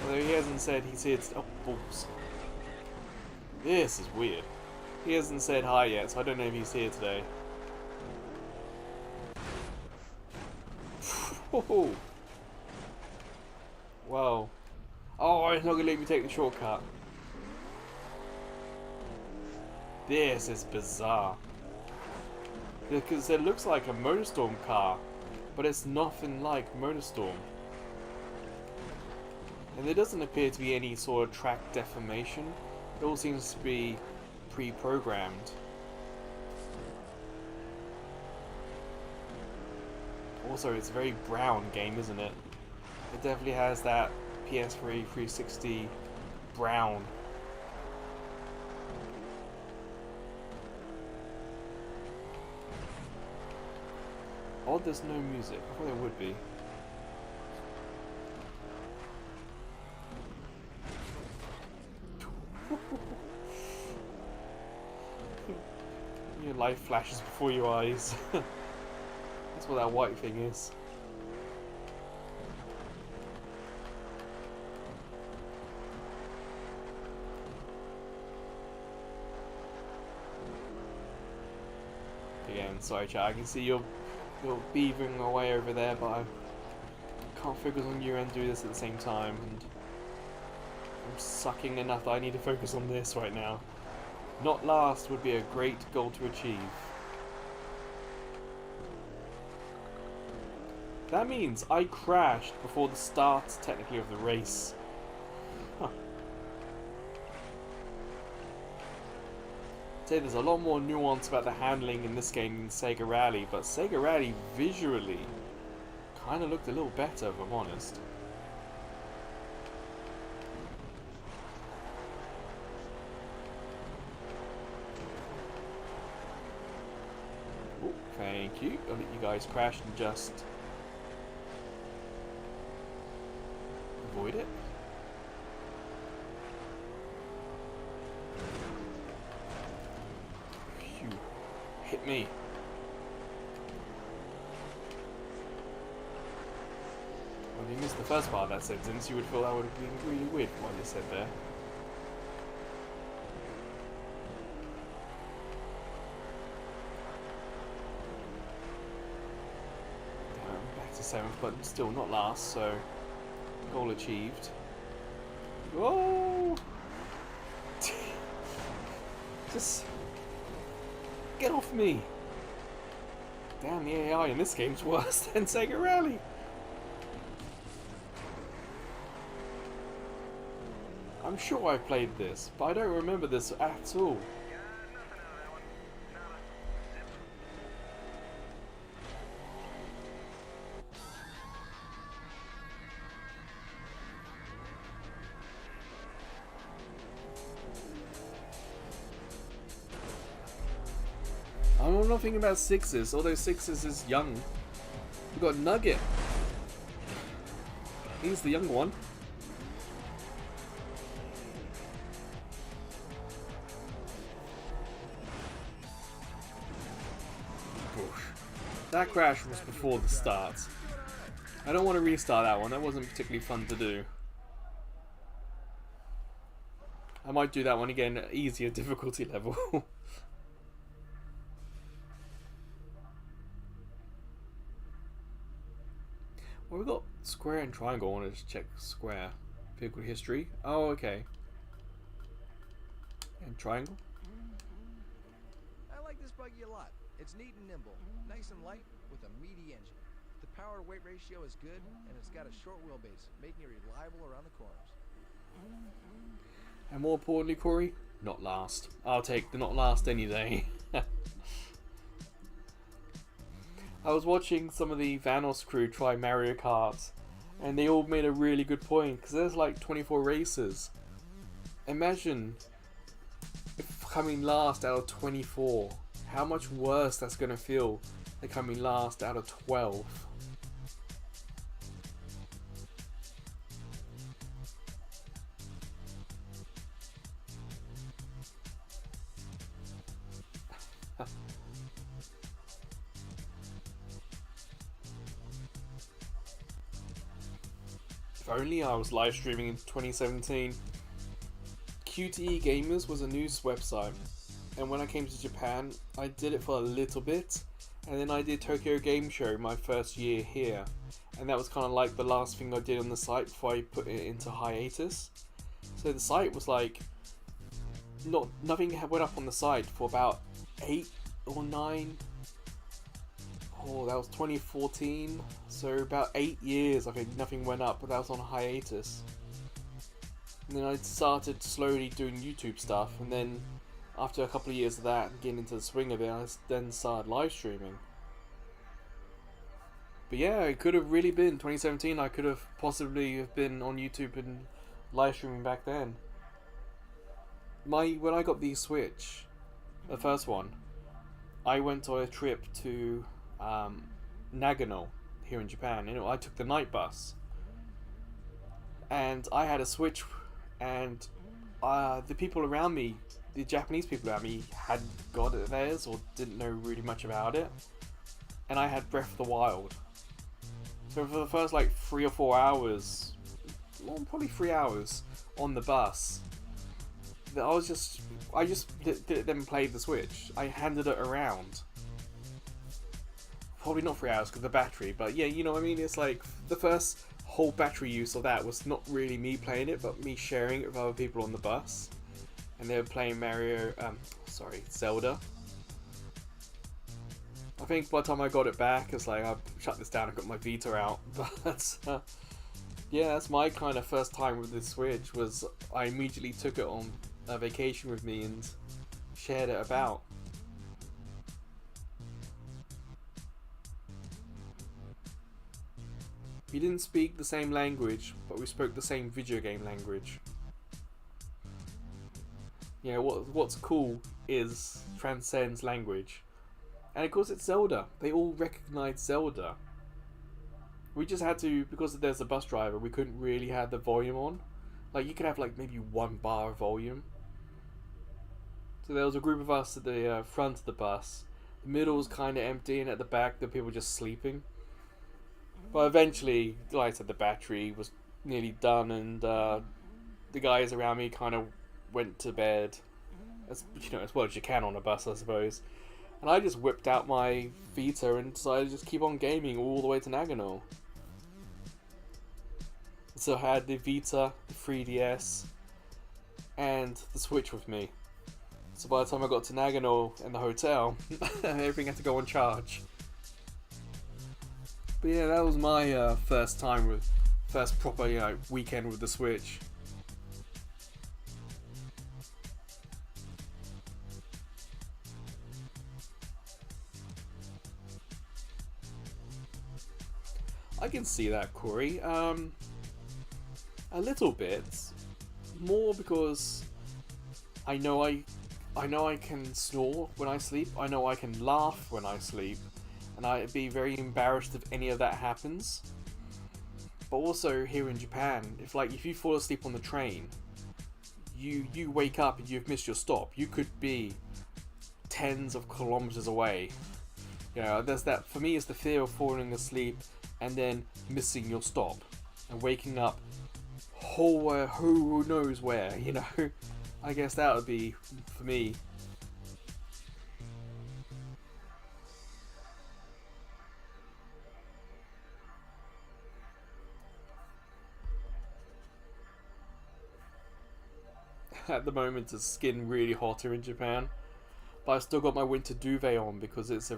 Although he hasn't said he's here to... Oh, balls. This is weird. He hasn't said hi yet, so I don't know if he's here today. Oh, wow. Oh, it's not going to let me take the shortcut. This is bizarre. Because it looks like a Motorstorm car, but it's nothing like Motorstorm. And there doesn't appear to be any sort of track deformation. It all seems to be pre-programmed. Also, it's a very brown game, isn't it? It definitely has that PS3 360 brown. Odd there's no music. I thought there would be. Your life flashes before your eyes. That's what that white thing is. Again, sorry chat, I can see you're beavering away over there, but I can't focus on you and do this at the same time. And sucking enough that I need to focus on this right now. Not last would be a great goal to achieve. That means I crashed before the start, technically, of the race. Huh. I'd say there's a lot more nuance about the handling in this game than SEGA Rally, but SEGA Rally visually kind of looked a little better, if I'm honest. Oh, thank you. I'll let you guys crash and just avoid it. Phew. Hit me. Well, if you missed the first part of that sentence, you would feel that would have been really weird from what you said there. Back to 7th, but still not last, so goal achieved. Whoa! Just get off me! Damn, the AI in this game's worse than SEGA Rally. I'm sure I played this, but I don't remember this at all. I'm not thinking about Sixes, although Sixes is young. We've got Nugget. He's the young one. That crash was before the start. I don't want to restart that one, that wasn't particularly fun to do. I might do that one again at easier difficulty level. Well, we've got square and triangle. I want to just check square. Vehicle history. Oh, okay. And triangle. I like this buggy a lot. It's neat and nimble, nice and light with a meaty engine. The power to weight ratio is good, and it's got a short wheelbase, making it reliable around the corners. And more importantly, Corey, not last. I'll take the not last any day. I was watching some of the Vanos crew try Mario Kart, and they all made a really good point, because there's like 24 races. Imagine if coming last out of 24. How much worse that's going to feel than coming last out of 12. If only I was live streaming in 2017. QTE Gamers was a news website, and when I came to Japan, I did it for a little bit, and then I did Tokyo Game Show my first year here, and that was kind of like the last thing I did on the site before I put it into hiatus. So the site was like, nothing went up on the site for about 8 or 9. Oh, that was 2014, so about 8 years I think nothing went up, but that was on hiatus. And then I started slowly doing YouTube stuff, and then after a couple of years of that, and getting into the swing of it, I then started live streaming. But yeah, it could have really been 2017. I could have possibly have been on YouTube and live streaming back then. When I got the Switch, the first one, I went on a trip to Nagano here in Japan. You know, I took the night bus, and I had a Switch, and the people around me, the Japanese people around me, hadn't got it theirs or didn't know really much about it, and I had Breath of the Wild. So for the first like 3 or 4 hours, well, probably 3 hours on the bus, I just didn't then play the Switch. I handed it around. Probably not 3 hours because of the battery, but yeah, you know what I mean? It's like the first whole battery use of that was not really me playing it, but me sharing it with other people on the bus. And they were playing Zelda. I think by the time I got it back, it's like I shut this down and got my Vita out. But yeah, that's my kind of first time with this Switch. Was I immediately took it on a vacation with me and shared it about. We didn't speak the same language, but we spoke the same video game language. You know, what's cool is transcends language. And of course it's Zelda. They all recognise Zelda. We just had to, because there's a bus driver, we couldn't really have the volume on. Like, you could have like maybe 1 bar of volume. So there was a group of us at the front of the bus. The middle was kind of empty, and at the back the people were just sleeping. But eventually, like I said, the battery was nearly done, and the guys around me kind of went to bed, as well as you can on a bus, I suppose. And I just whipped out my Vita and decided to just keep on gaming all the way to Nagano. So I had the Vita, the 3DS, and the Switch with me. So by the time I got to Nagano and the hotel, everything had to go on charge. But yeah, that was my first proper weekend with the Switch. I can see that, Corey. A little bit. More because I know I can snore when I sleep. I know I can laugh when I sleep. And I'd be very embarrassed if any of that happens. But also here in Japan, if you fall asleep on the train, you wake up and you've missed your stop. You could be tens of kilometers away. There's that. For me, it's the fear of falling asleep and then missing your stop and waking up who knows where. I guess that would be for me. At the moment it's getting really hotter in Japan, but I've still got my winter duvet on because it's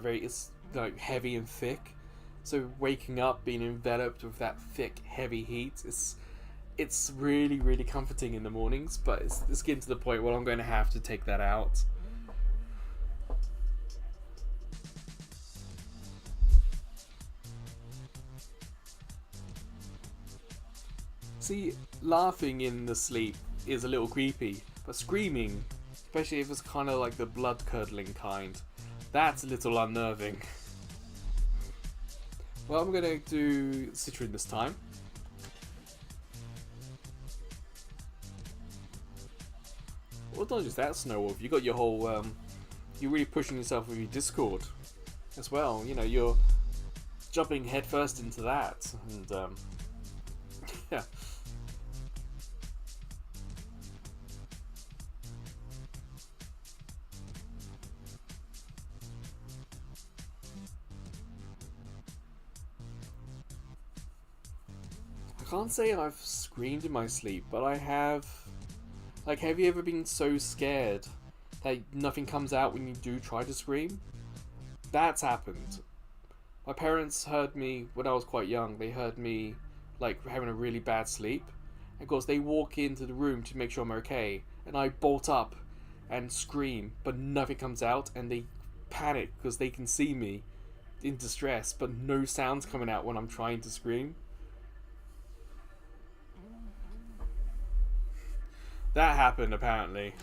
like heavy and thick. So waking up, being enveloped with that thick, heavy heat, it's really, really comforting in the mornings. But it's getting to the point where I'm going to have to take that out. See, laughing in the sleep is a little creepy, but screaming, especially if it's kind of like the blood-curdling kind, that's a little unnerving. Well, I'm going to do Citroen this time. Well, not just that, Snowwolf, you got your whole, you're really pushing yourself with your Discord as well. You're jumping headfirst into that, and yeah. I can't say I've screamed in my sleep, but I have. Like, have you ever been so scared that nothing comes out when you do try to scream? That's happened. My parents heard me when I was quite young. They heard me, like, having a really bad sleep. And of course, they walk into the room to make sure I'm okay. And I bolt up and scream, but nothing comes out. And they panic because they can see me in distress, but no sound's coming out when I'm trying to scream. That happened, apparently.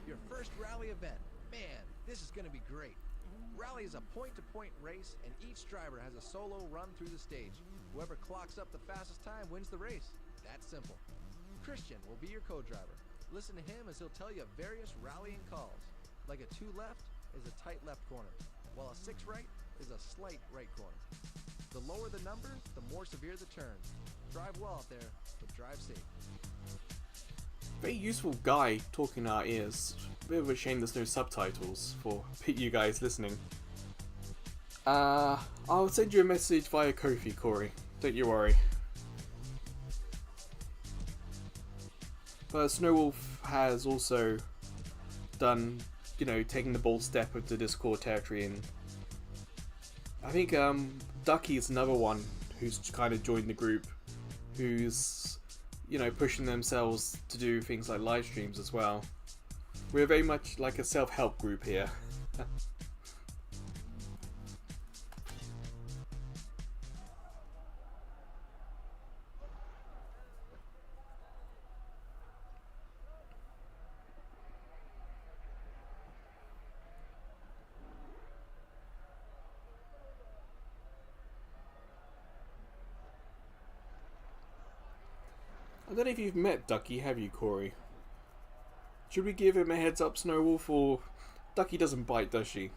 Your first rally event. Man, this is going to be great. Rally is a point-to-point race, and each driver has a solo run through the stage. Whoever clocks up the fastest time wins the race. That's simple. Christian will be your co-driver. Listen to him as he'll tell you various rallying calls. Like a 2 left is a tight left corner, while a 6 right is a slight right corner. The lower the number, the more severe the turn. Drive well out there, but drive safe. Very useful guy talking in our ears. Bit of a shame there's no subtitles for you guys listening. I'll send you a message via Ko-fi, Corey. Don't you worry. But Snowwolf has also done, you know, taking the bold step into Discord territory, and I think Ducky is another one who's kind of joined the group, who's, you know, pushing themselves to do things like live streams as well. We're very much like a self-help group here. I don't know if you've met Ducky, have you, Corey? Should we give him a heads up, Snowwolf, or Ducky doesn't bite, does she?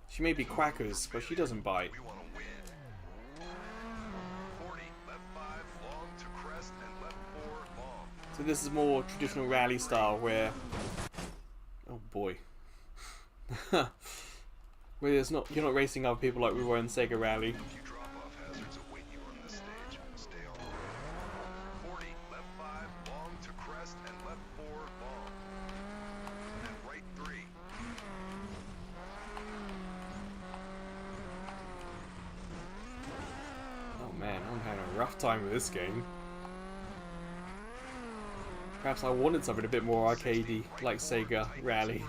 She may be quackers, but she doesn't bite. We want to win. 40, left 5, long to crest, and left 4, long. So this is more traditional rally style where... Oh boy. Where there's not, you're not racing other people like we were in SEGA Rally. A few drop-off hazards await you on this stage. Stay on the road. 40, left 5, long to crest, and left 4, long. And right 3. Oh man, I'm having a rough time with this game. Perhaps I wanted something a bit more arcadey, like SEGA Rally.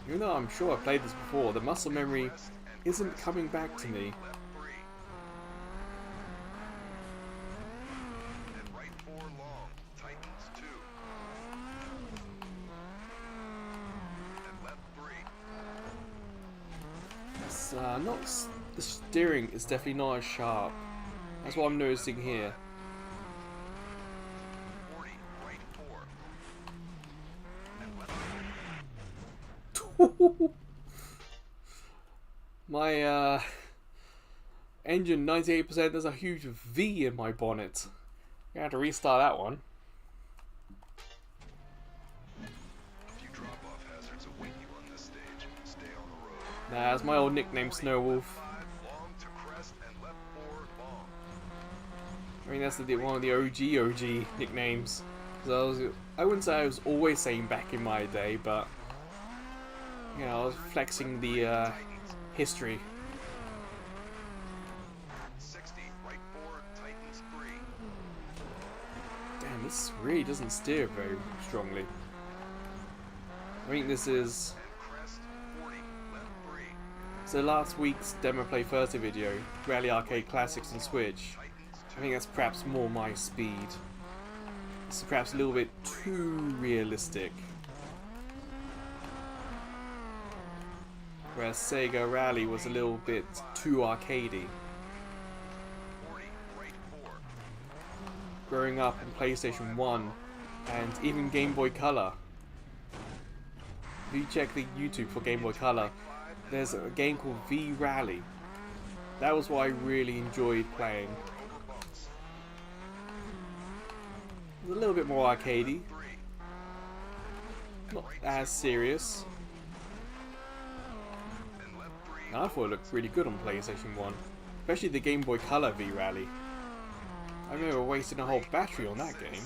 Even though I'm sure I've played this before, the muscle memory isn't coming back to me. Left 3. And right 4, long. Tightens 2. And left 3. It's not, the steering is definitely not as sharp. That's what I'm noticing here. 40, right 4. And left 3. My engine 98%, there's a huge V in my bonnet. I have to restart that one. A few drop-off hazards await you on this stage. Stay on the road. Nah, that's my old nickname, Snowwolf. 5, long to crest, and left 4, long. I mean, that's one of the OG nicknames. 'Cause I wouldn't say I was always saying back in my day, but you know, I was flexing the history. 60, right 4, tightens 3. Damn, this really doesn't steer very strongly. I think this is And crest, 40, left 3. so last week's demo play Thursday video, Rally Arcade Classics on Switch. Tightens I think that's perhaps more my speed. It's perhaps a little bit too realistic. Whereas SEGA Rally was a little bit too arcadey. 40, right 4. Growing up on PlayStation 1 and even Game Boy Color. If you check the YouTube for Game Boy Color, there's a game called V Rally. That was what I really enjoyed playing. Over bumps. It was a little bit more arcadey, 3. not as serious. And left 3. And I thought it looked really good on PlayStation 1, especially the Game Boy Color V Rally. I remember wasting a whole battery on that game.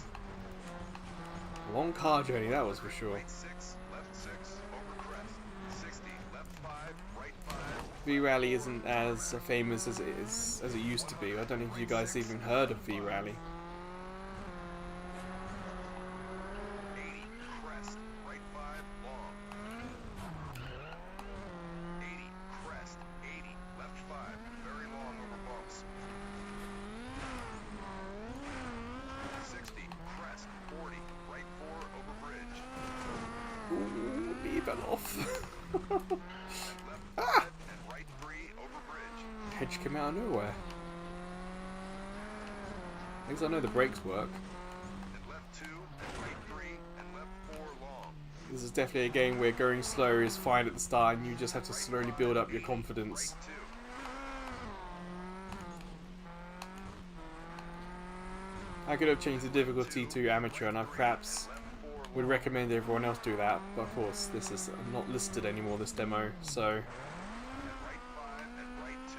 A long car journey, that was for sure. Right 6, left 6, over crest. 60, left 5, right 5. V Rally isn't as famous as it used to be. I don't know if you guys even heard of V Rally. 80, crest, right 5, long. 80, crest, 80, left 5, very long over bumps. 60, crest, 40, right 4, over bridge. Ooh, leave it off. Left 5, and right 3, over bridge. Hedge came out of nowhere. At least I know the brakes work. And left 2, and right 3, and left 4, long. This is definitely a game where going slow is fine at the start and you just have to slowly build up your confidence. Right 2. I could have changed the difficulty to amateur and I perhaps Left 4, would recommend everyone else do that, but of course this is not listed anymore, this demo, so and right 5, and right 2.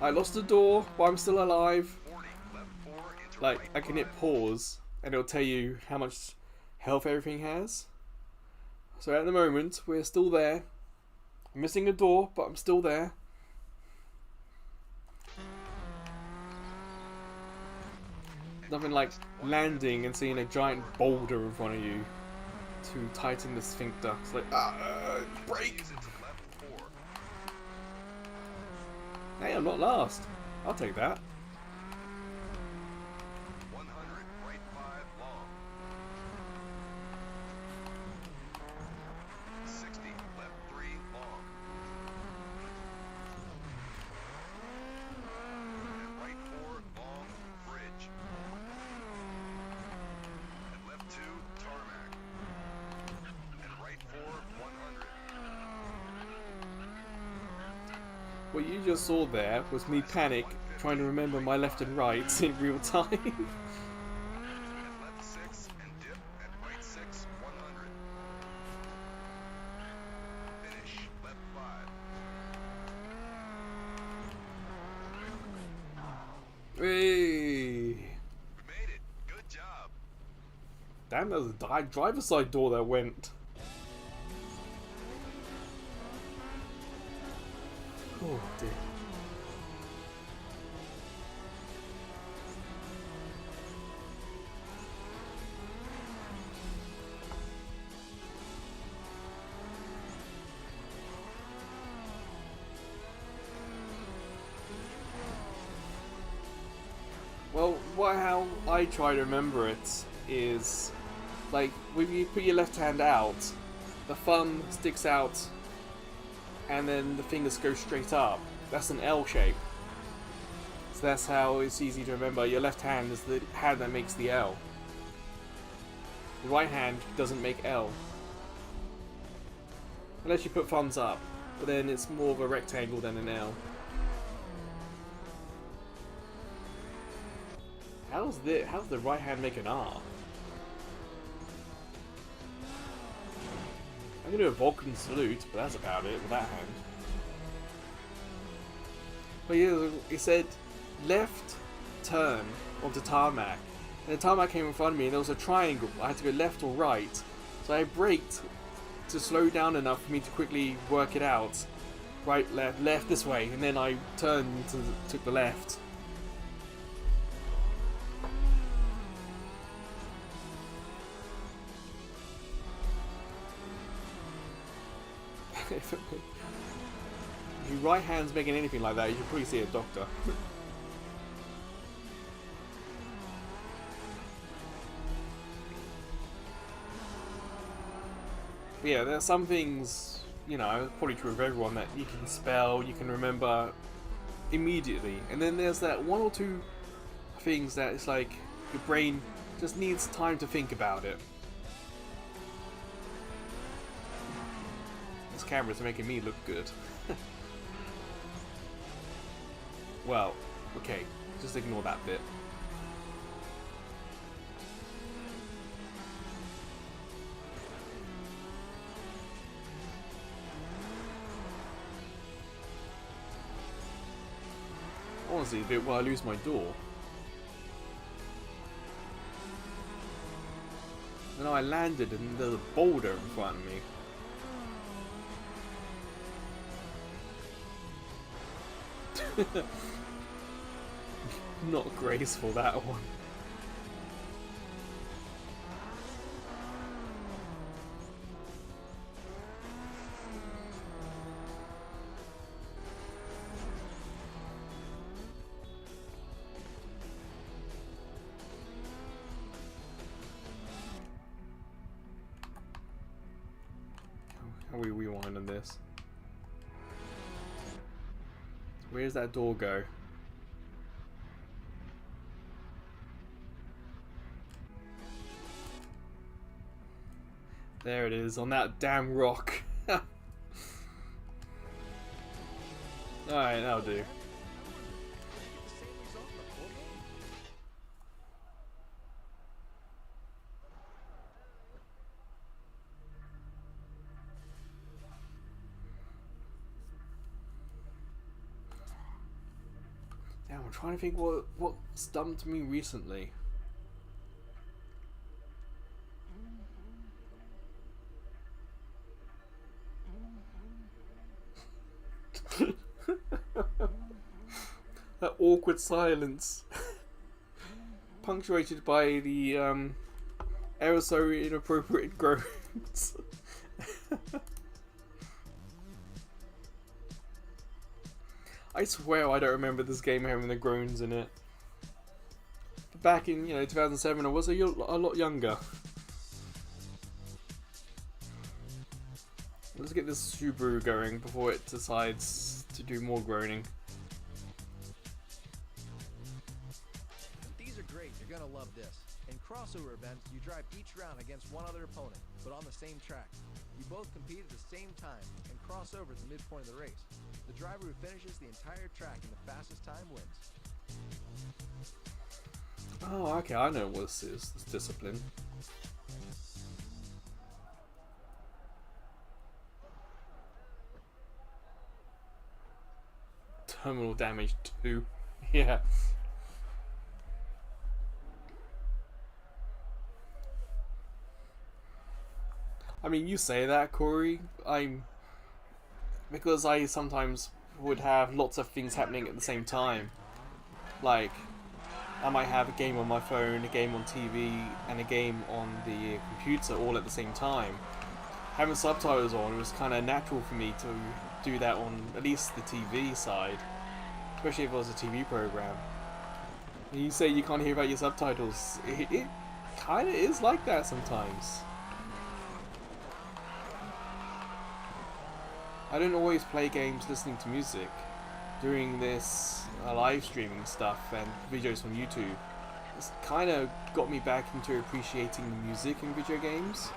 I lost the door, but I'm still alive. 40, left 4 into Like, right I can hit 5. pause, and it'll tell you how much health everything has. So at the moment, we're still there. I'm missing a door, but I'm still there. Nothing like landing and seeing a giant boulder in front of you to tighten the sphincter. It's like, break! Ease into left 4. Hey, I'm not last. I'll take that. 100, right 5 long. 60, left 3 long. And right 4 long, bridge. And left 2, tarmac. And right 4, 100. What you just saw there was me panic, trying to remember my left and right in real time. And left 6 and dip at right 6, 100. Finish, left 5. Hey! We made it. Good job. Damn, there was a driver's side door that went. Oh dear. Well, how I try to remember it is, like, when you put your left hand out, the thumb sticks out, and then the fingers go straight up. That's an L shape. So that's how it's easy to remember. Your left hand is the hand that makes the L. The right hand doesn't make L. Unless you put thumbs up, but then it's more of a rectangle than an L. How's the right hand make an R? I'm gonna do a Vulcan salute, but that's about it with that hand. But yeah, it said left turn onto tarmac, and the tarmac came in front of me, and there was a triangle. I had to go left or right, so I braked to slow down enough for me to quickly work it out. Right, left this way, and then I turned to took the left. If your right hand's making anything like that, you should probably see a doctor. But yeah, there are some things, you know, probably true of everyone, that you can spell, you can remember immediately. And then there's that one or two things that it's like your brain just needs time to think about it. Cameras are making me look good. Well, okay, just ignore that bit. Honestly, the bit where I lose my door. And I landed and there's a boulder in front of me. Not graceful, that one. How are we rewinding this? Where does that door go? There it is, on that damn rock. Alright, that'll do. Damn, I'm trying to think what stumped me recently. That awkward silence, punctuated by the ever so inappropriate groans. I swear I don't remember this game having the groans in it. But back in 2007, I was a lot younger. Let's get this Subaru going before it decides to do more groaning. These are great, you're gonna love this. In crossover events, you drive each round against one other opponent, but on the same track. You both compete at the same time and cross over at the midpoint of the race. The driver who finishes the entire track in the fastest time wins. Oh, okay, I know what this is. This discipline. Terminal damage 2. Yeah. I mean, you say that, Corey. Because I sometimes would have lots of things happening at the same time. Like, I might have a game on my phone, a game on TV, and a game on the computer all at the same time. Having subtitles on was kind of natural for me to do that on at least the TV side, especially if it was a TV program. When you say you can't hear about your subtitles, it kind of is like that sometimes. I don't always play games listening to music. Doing this live streaming stuff and videos on YouTube, it's kind of got me back into appreciating the music in video games.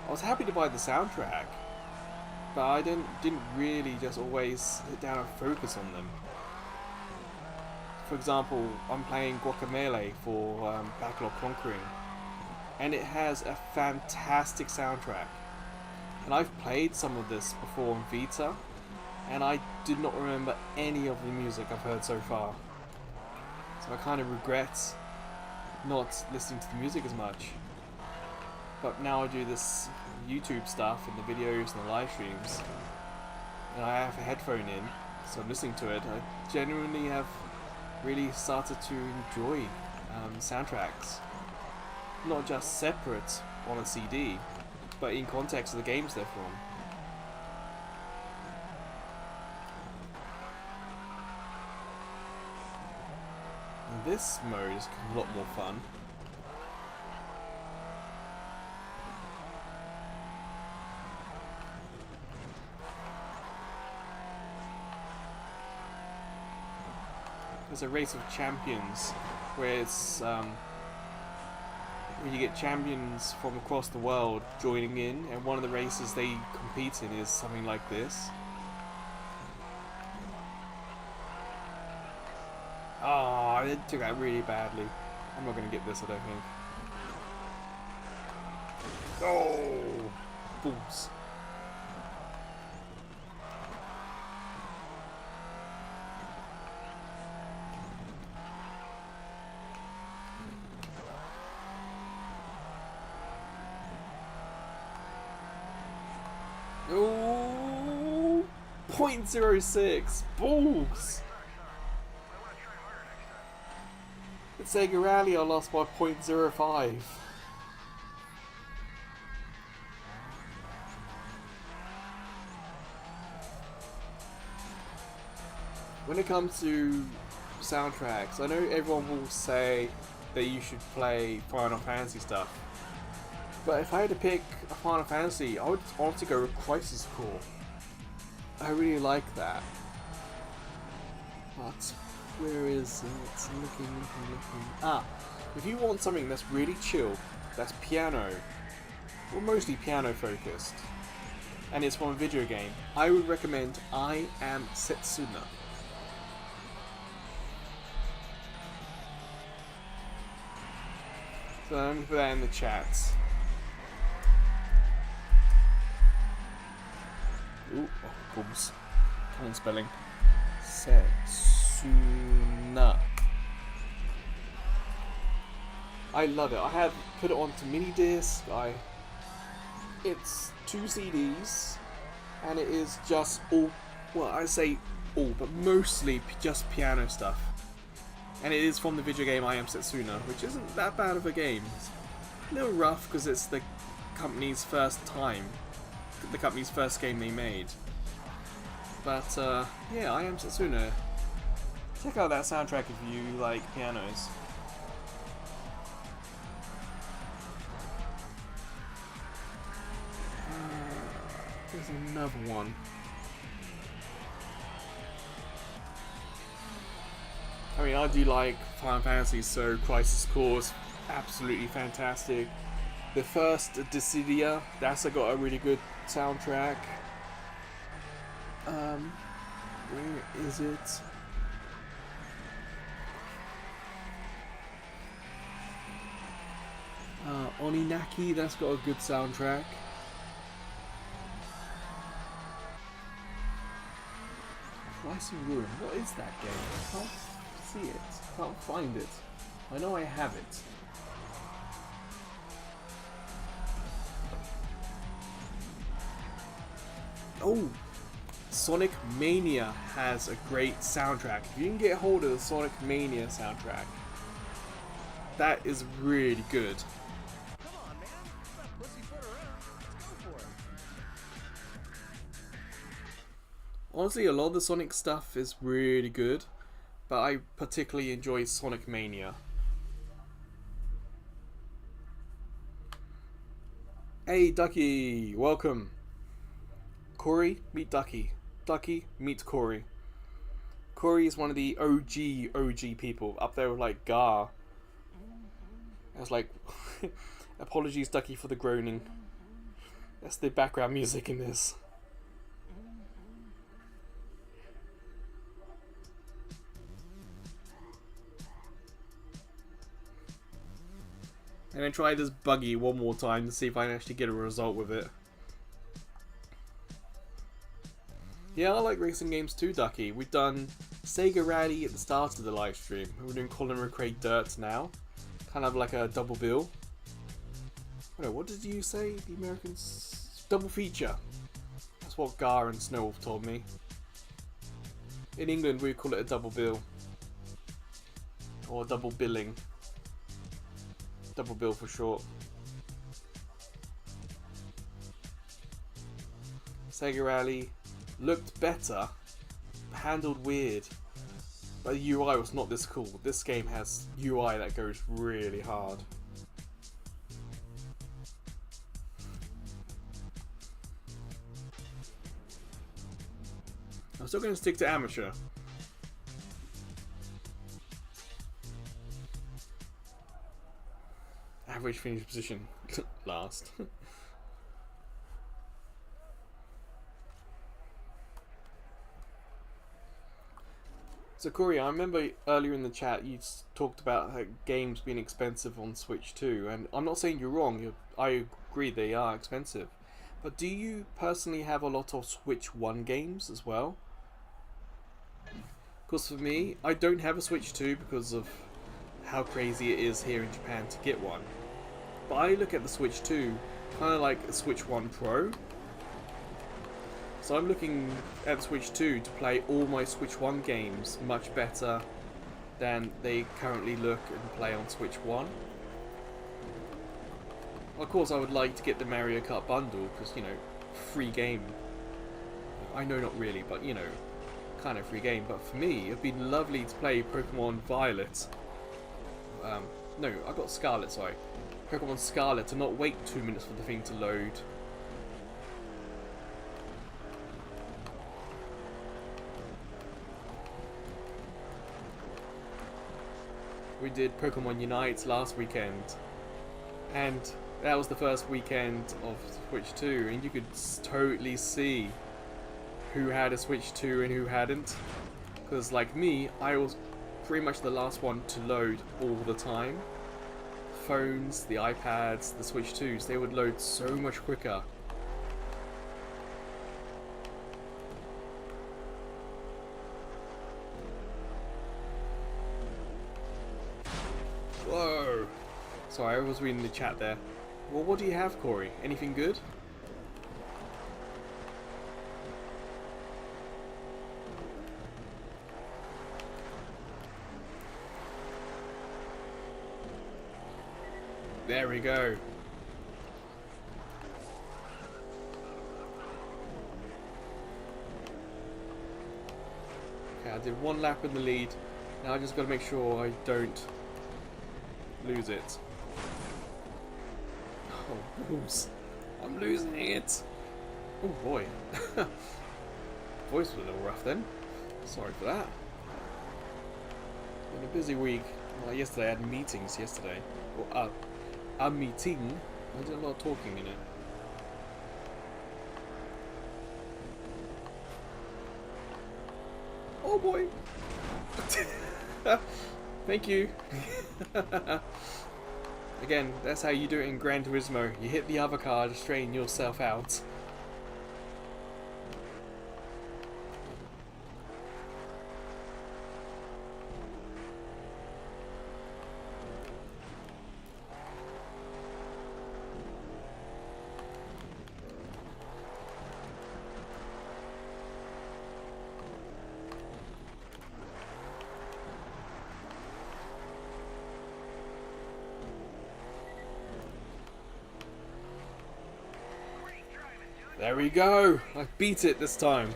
I was happy to buy the soundtrack, but I didn't really just always sit down and focus on them. For example, I'm playing Guacamelee for Backlog Conquering, and it has a fantastic soundtrack. And I've played some of this before on Vita, and I did not remember any of the music I've heard so far. So I kind of regret not listening to the music as much. But now I do this YouTube stuff and the videos and the live streams, and I have a headphone in, so I'm listening to it. I genuinely have really started to enjoy soundtracks. Not just separate on a CD, but in context of the games they're from. And this mode is a lot more fun. There's a race of champions where it's where you get champions from across the world joining in, and one of the races they compete in is something like this. Oh, I took that really badly. I'm not going to get this, I don't think. Oh, fools. Oh, 0.06 balls. At SEGA Rally I lost by 0.05. When it comes to soundtracks, I know everyone will say that you should play Final Fantasy stuff. But if I had to pick a Final Fantasy, I would honestly go with Crisis Core. I really like that. But where is it? Looking. Ah, if you want something that's really chill, that's piano, or mostly piano focused, and it's from a video game, I would recommend I Am Setsuna. So let me put that in the chat. Ooh, oh, oops. Come on, spelling. Setsuna. I love it. I have put it onto mini disc. It's 2 CDs, and it is just all. Well, I say all, but mostly just piano stuff. And it is from the video game I Am Setsuna, which isn't that bad of a game. It's a little rough because it's the company's first game they made. But yeah, I Am Setsuna. Check out that soundtrack if you like pianos. There's another one. I mean, I do like Final Fantasy, so Crisis Core is absolutely fantastic. The first Dissidia, that's got a really good soundtrack. Where is it? Oninaki, that's got a good soundtrack. Rising Ruin, what is that game? I can't see it, can't find it. I know I have it. Oh! Sonic Mania has a great soundtrack. If you can get hold of the Sonic Mania soundtrack, that is really good. Come on, man. Let's not pussyfoot around. Let's go for it. Honestly, a lot of the Sonic stuff is really good, but I particularly enjoy Sonic Mania. Hey Ducky, welcome. Corey, meet Ducky. Ducky, meet Corey. Corey is one of the OG people, up there with like Gar. I was like, apologies Ducky for the groaning. That's the background music in this. And then try this buggy one more time to see if I can actually get a result with it. Yeah, I like racing games too, Ducky. We've done SEGA Rally at the start of the live stream. We're doing Colin McRae DiRT now. Kind of like a double bill. No, what did you say? The Americans... Double feature. That's what Gar and Snowwolf told me. In England, we call it a double bill. Or double billing. Double bill for short. SEGA Rally looked better, handled weird, but the UI was not this cool. This game has UI that goes really hard. I'm still going to stick to amateur. Average finish position. Last. So Corey, I remember earlier in the chat you talked about games being expensive on Switch 2, and I'm not saying you're wrong, I agree they are expensive. But do you personally have a lot of Switch 1 games as well? Because for me, I don't have a Switch 2 because of how crazy it is here in Japan to get one. But I look at the Switch 2 kind of like a Switch 1 Pro. So I'm looking at the Switch 2 to play all my Switch 1 games much better than they currently look and play on Switch 1. Of course, I would like to get the Mario Kart bundle because, you know, free game. I know not really, but, you know, kind of free game. But for me, it'd be lovely to play Pokemon Violet. No, I got Scarlet, sorry. Pokemon Scarlet, to not wait 2 minutes for the thing to load. We did Pokemon Unite last weekend, and that was the first weekend of Switch 2, and you could totally see who had a Switch 2 and who hadn't. Because like me, I was pretty much the last one to load all the time. Phones, the iPads, the Switch 2s, they would load so much quicker. Whoa! Sorry, I was reading the chat there. Well, what do you have, Corey? Anything good? There we go. Okay, I did one lap in the lead. Now I just got to make sure I don't lose it. Oh, balls. I'm losing it. Oh boy. Voice was a little rough then. Sorry for that. Been a busy week. Well, yesterday I had meetings yesterday. Well, a meeting. I did a lot of talking in it. Oh boy. Thank you. Again, that's how you do it in Gran Turismo. You hit the other car to straighten yourself out. There we go. I beat it this time.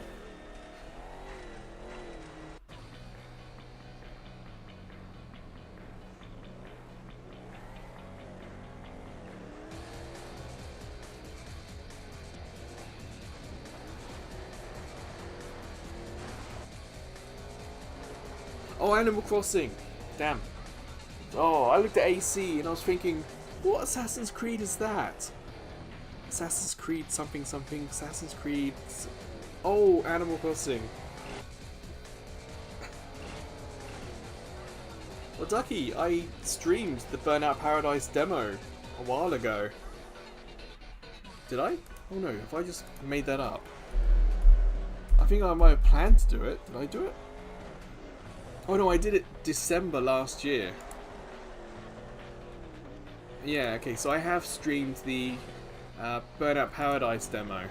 Oh, Animal Crossing. Damn. Oh, I looked at AC and I was thinking, what Assassin's Creed is that? Assassin's Creed something something, Assassin's Creed... Oh, Animal Crossing. Well, Ducky, I streamed the Burnout Paradise demo a while ago. Did I? Oh no, have I just made that up? I think I might have planned to do it. Did I do it? Oh no, I did it December last year. Yeah, okay, so I have streamed the Burnout Paradise demo.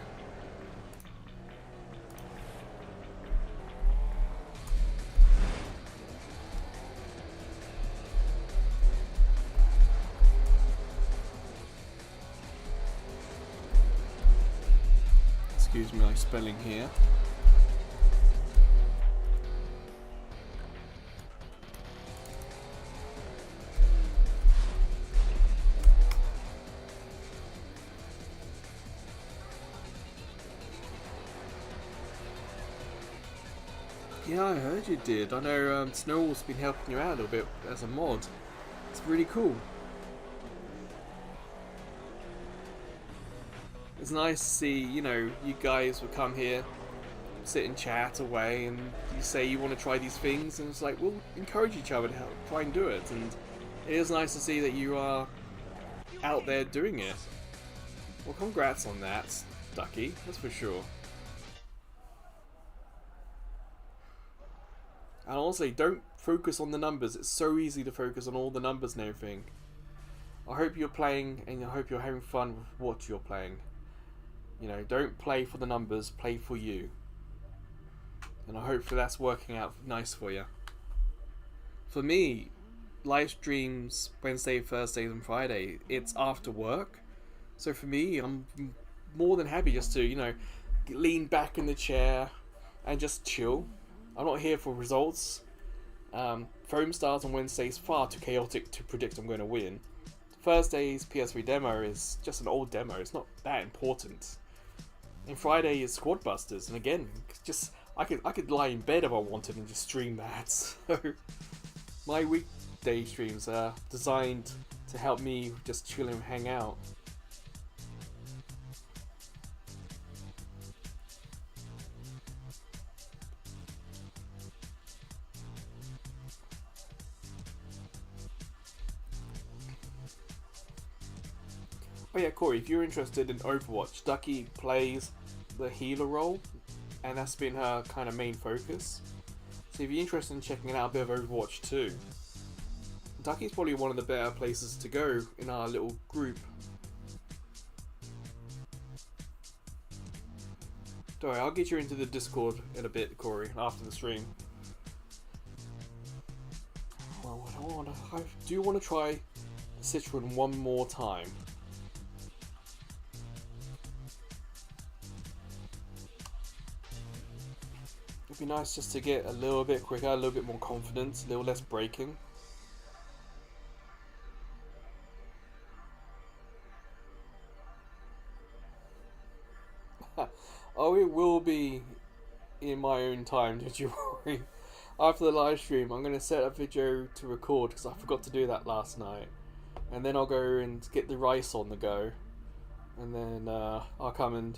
Excuse me, my spelling here. Yeah, I heard you did. I know Snowball's been helping you out a little bit as a mod. It's really cool. It's nice to see, you know, you guys will come here, sit and chat away, and you say you want to try these things, and it's like, we'll encourage each other to help, try and do it. And it is nice to see that you are out there doing it. Well, congrats on that, Ducky, that's for sure. And also, don't focus on the numbers. It's so easy to focus on all the numbers and everything. I hope you're playing, and I hope you're having fun with what you're playing. You know, don't play for the numbers, play for you. And I hope that's working out nice for you. For me, live streams Wednesday, Thursdays and Friday, it's after work. So for me, I'm more than happy just to, you know, lean back in the chair and just chill. I'm not here for results. Foam Stars on Wednesdays far too chaotic to predict I'm going to win. Thursday's PS3 demo is just an old demo. It's not that important. And Friday is Squad Busters, and again, just I could lie in bed if I wanted and just stream that. So my weekday streams are designed to help me just chill and hang out. Oh yeah, Corey, if you're interested in Overwatch, Ducky plays the healer role, and that's been her kind of main focus. So if you're interested in checking it out, a bit of Overwatch too, Kentucky's probably one of the better places to go in our little group. Don't worry, I'll get you into the Discord in a bit, Corey, after the stream. Well, I do want to try Citroen one more time. It'd be nice just to get a little bit quicker, a little bit more confidence, a little less braking. Oh, it will be in my own time, don't you worry. After the live stream, I'm going to set a video to record because I forgot to do that last night. And then I'll go and get the rice on the go. And then I'll come and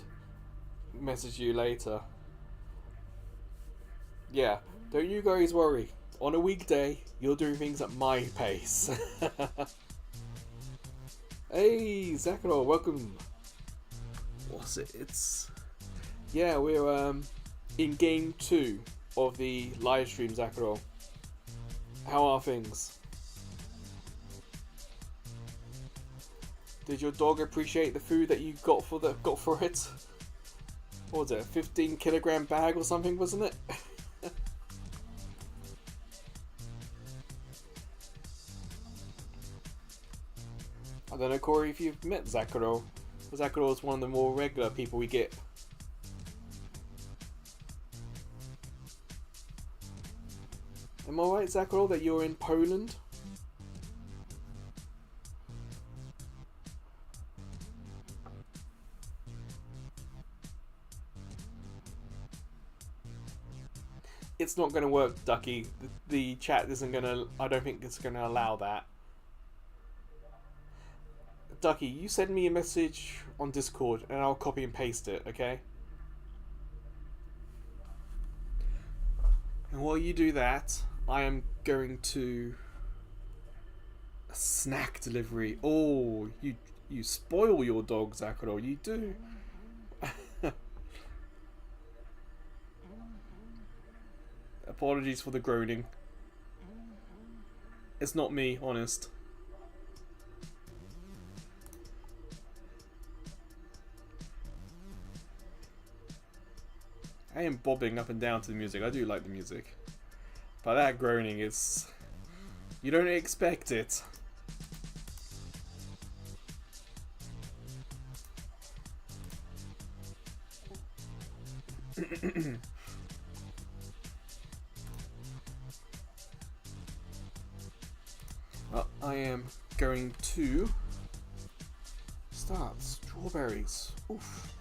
message you later. Yeah, don't you guys worry. On a weekday, you're doing things at my pace. Hey, Zakaro, welcome. What's it? Yeah, we're in game 2 of the live stream, Zakaro. How are things? Did your dog appreciate the food that you got for it? What was it? A 15-kilogram bag or something, wasn't it? I don't know, Corey, if you've met Zakaro. Zakaro is one of the more regular people we get. Am I right, Zakaro, that you're in Poland? It's not going to work, Ducky. The chat isn't going to... I don't think it's going to allow that. Ducky, you send me a message on Discord and I'll copy and paste it, okay? And while you do that, I am going to... A snack delivery. Oh, you spoil your dog, Zakaro. You do. Apologies for the groaning. It's not me, honest. I am bobbing up and down to the music. I do like the music. But that groaning is... You don't expect it. Well, I am going to start strawberries. Oof.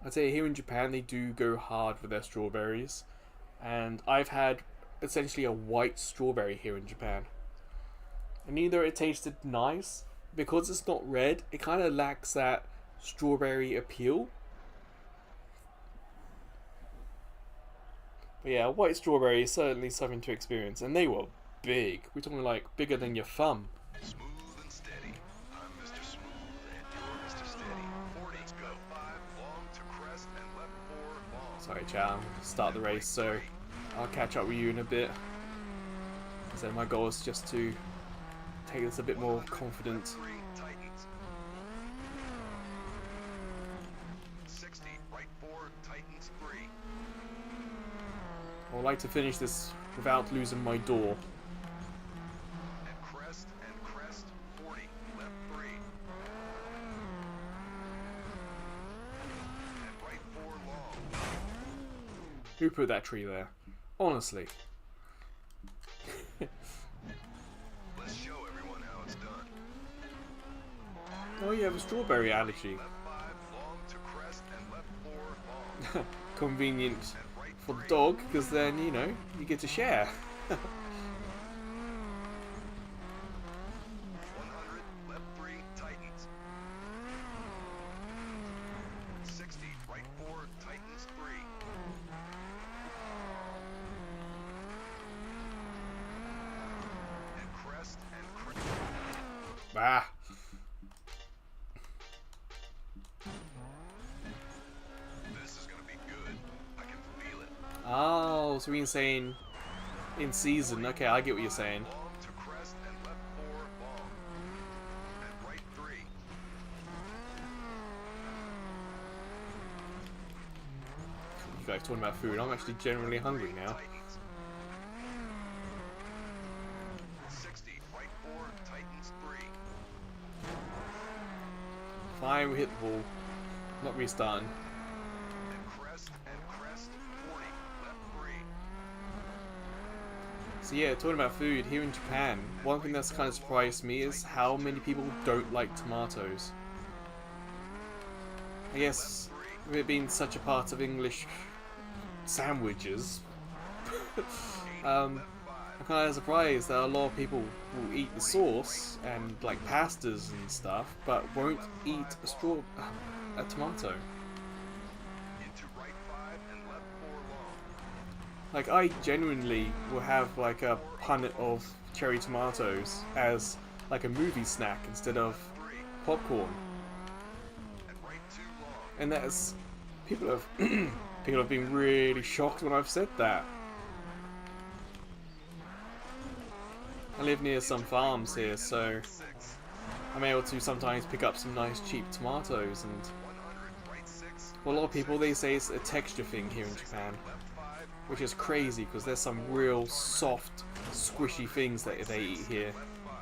I'd say here in Japan they do go hard with their strawberries, and I've had essentially a white strawberry here in Japan, and either it tasted nice, because it's not red, it kind of lacks that strawberry appeal. But yeah, white strawberry is certainly something to experience, and they were big. We're talking like bigger than your thumb. Smooth and steady. I'm Mr. Smooth and you're Mr. Steady. 40, go 5, long to crest and left 4, long. Sorry, chat, I'm gonna start the race, so I'll catch up with you in a bit. So my goal is just to take this a bit more confident. tightens. 60, right 4, tightens 3. I would like to finish this without losing my door. And crest 40, left 3. And right 4, long. Who put that tree there? Honestly. Let's show everyone how it's done. Oh, you have a strawberry allergy. Left 5, long to crest and left 4, long. Convenient And right for the 3. dog, because then, you know, you get to share. 100, left 3, tightens. 60, right 4, tightens 3. And crest. Ah. This is gonna be good. I can feel it. Oh, so we're saying in season. Okay, I get what you're saying. Long to crest and left 4 long. And right 3. You guys talking about food? I'm actually genuinely hungry now. Tightens. 60, right 4, tightens 3. Fine, we hit the wall. Not restarting. And crest 40, left 3. So yeah, talking about food, here in Japan, one thing that's kind of surprised me is how many people don't like tomatoes. I guess, with it being such a part of English sandwiches, I'm kind of surprised that a lot of people will eat the sauce and like pastas and stuff, but won't eat a tomato. Into right 5 and left 4 long. Like, I genuinely will have like a punnet of cherry tomatoes as like a movie snack instead of 3 popcorn. and right 2 long. And that's, people have people have been really shocked when I've said that. I live near some farms here, so 6, I'm able to sometimes pick up some nice cheap tomatoes, and 100, right 6, for a lot of people they say it's a texture thing here in Japan, left 5, which is crazy because there's some real soft, squishy things that they eat here. left 5.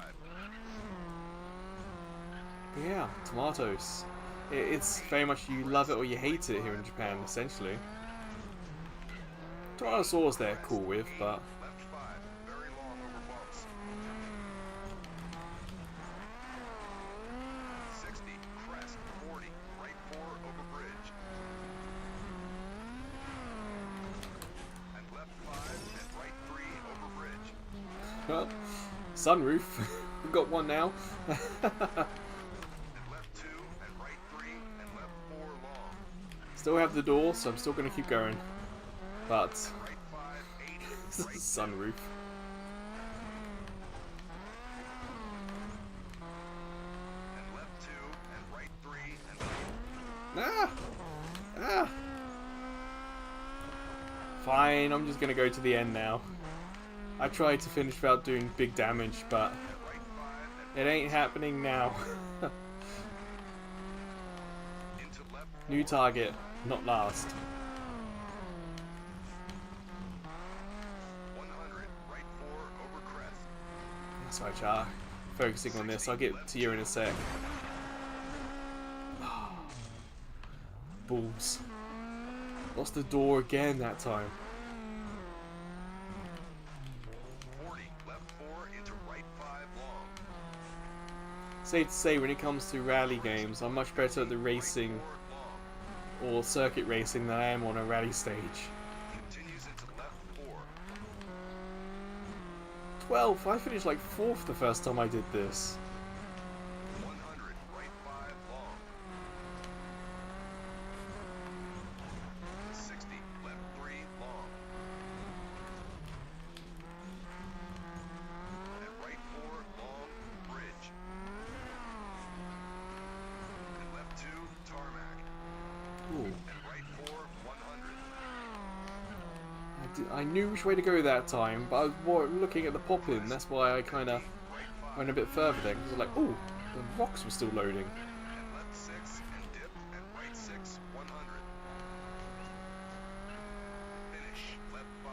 But yeah, tomatoes. It's very much you love it or you hate it here in Japan, essentially. Tomato sauce they're cool with, but Left 5, very long over bumps. 60, crest, 40, right 4 over bridge. And left 5 and right 3 over bridge. well, sunroof. We've got one now. And left 2 and right 3 and left 4 long. Still have the door, so I'm still going to keep going. But Right 5, 80, right sunroof. and left 2 and right 3 and Ah! Ah! Fine, I'm just gonna go to the end now. I tried to finish without doing big damage, but right 5 it ain't happening now. and into left 4. New target, not last. 100, right 4 over crest. Sorry, Char. Focusing on this, I'll get to you in a sec. Balls. Lost the door again that time. 40, left 4 into right 5 long. Safe to say, when it comes to rally games, I'm much better at the racing 4 long. or circuit racing than I am on a rally stage. Continues into left 4. 12. I finished like 4th the first time I did this. 100, right 5 long. 60, left 3 long. And right 4 long, bridge. And left 2, tarmac. Ooh. And right 4, 100. I knew which way to go that time, but I was more looking at the pop-in. That's why I kind of Right 5. went a bit further then, because I was like, oh, the rocks were still loading. And left 6 and dip. And right 6, 100. Finish, left 5.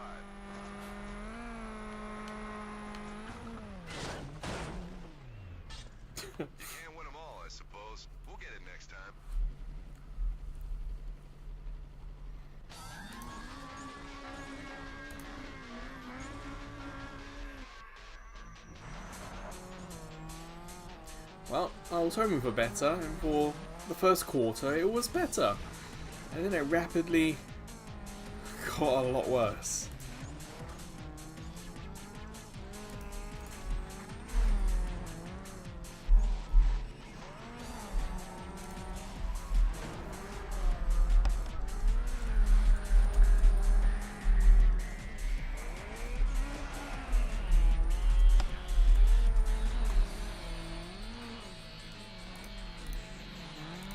You can't win them all, I suppose. We'll get it next time. Well, I was hoping for better, and for the first quarter it was better. And then it rapidly got a lot worse.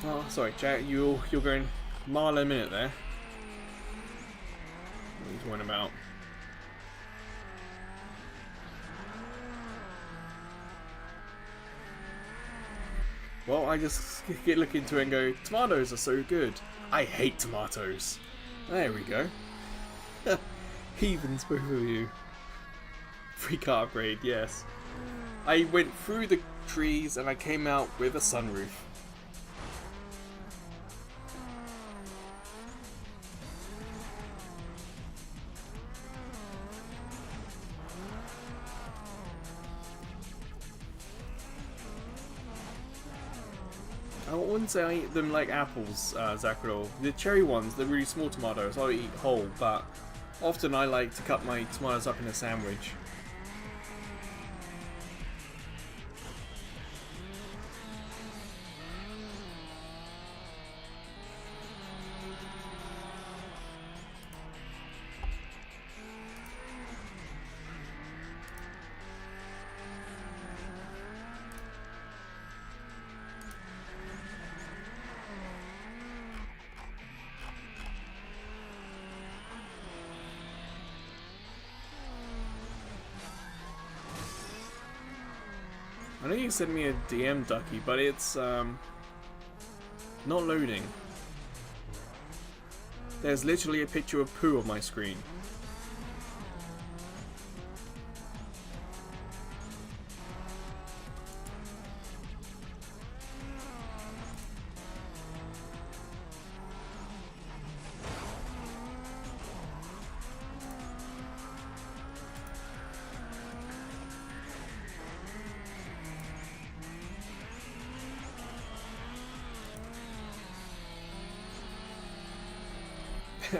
Oh, sorry, Jack. You're going mile a minute there. What are you talking about? Well, I just look into it and go, tomatoes are so good. I hate tomatoes. There we go. Heathens, both of you. Free car upgrade, yes. I went through the trees and I came out with a sunroof. I wouldn't say I eat them like apples, Zacharol. The cherry ones, the really small tomatoes, I'll eat whole, but often I like to cut my tomatoes up in a sandwich. I know you sent me a DM, Ducky, but it's not loading. There's literally a picture of poo on my screen.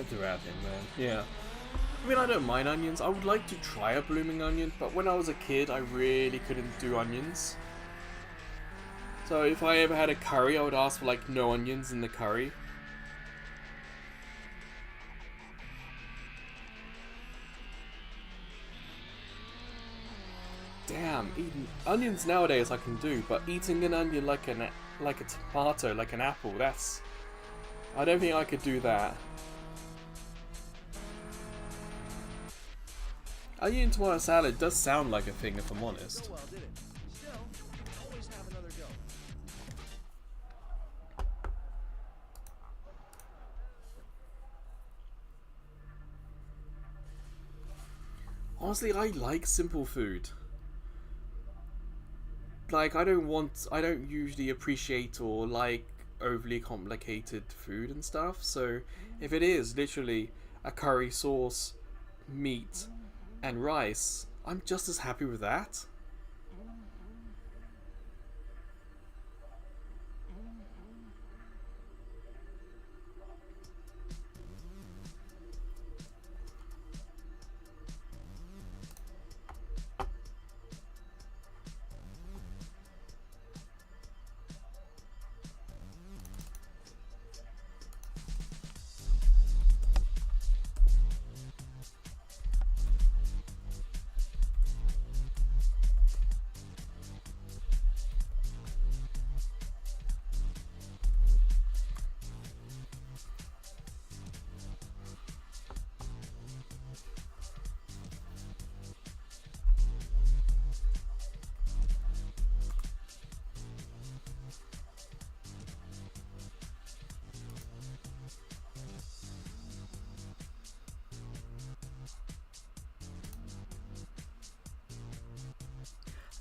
Throughout him, man. Yeah. I mean, I don't mind onions. I would like to try a blooming onion, but when I was a kid, I really couldn't do onions. So if I ever had a curry, I would ask for like no onions in the curry. Damn, eating onions nowadays I can do, but eating an onion like a tomato, like an apple, that's... I don't think I could do that. Onion and tomato salad does sound like a thing, if I'm honest. Go well, did it? Still, always have another go. Honestly, I like simple food. Like, I don't usually appreciate or like overly complicated food and stuff, so if it is literally a curry sauce, meat, and rice, I'm just as happy with that.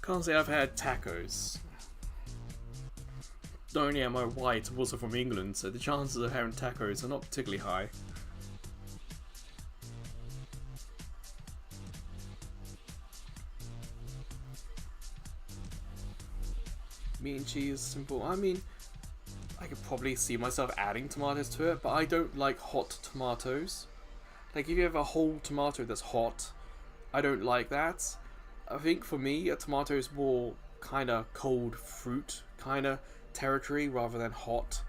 Can't say I've had tacos. Not only am I white, I'm also from England, so the chances of having tacos are not particularly high. Meat and cheese, simple. I mean, I could probably see myself adding tomatoes to it, but I don't like hot tomatoes. Like, if you have a whole tomato that's hot, I don't like that. I think for me, a tomato is more kind of cold fruit kind of territory rather than hot.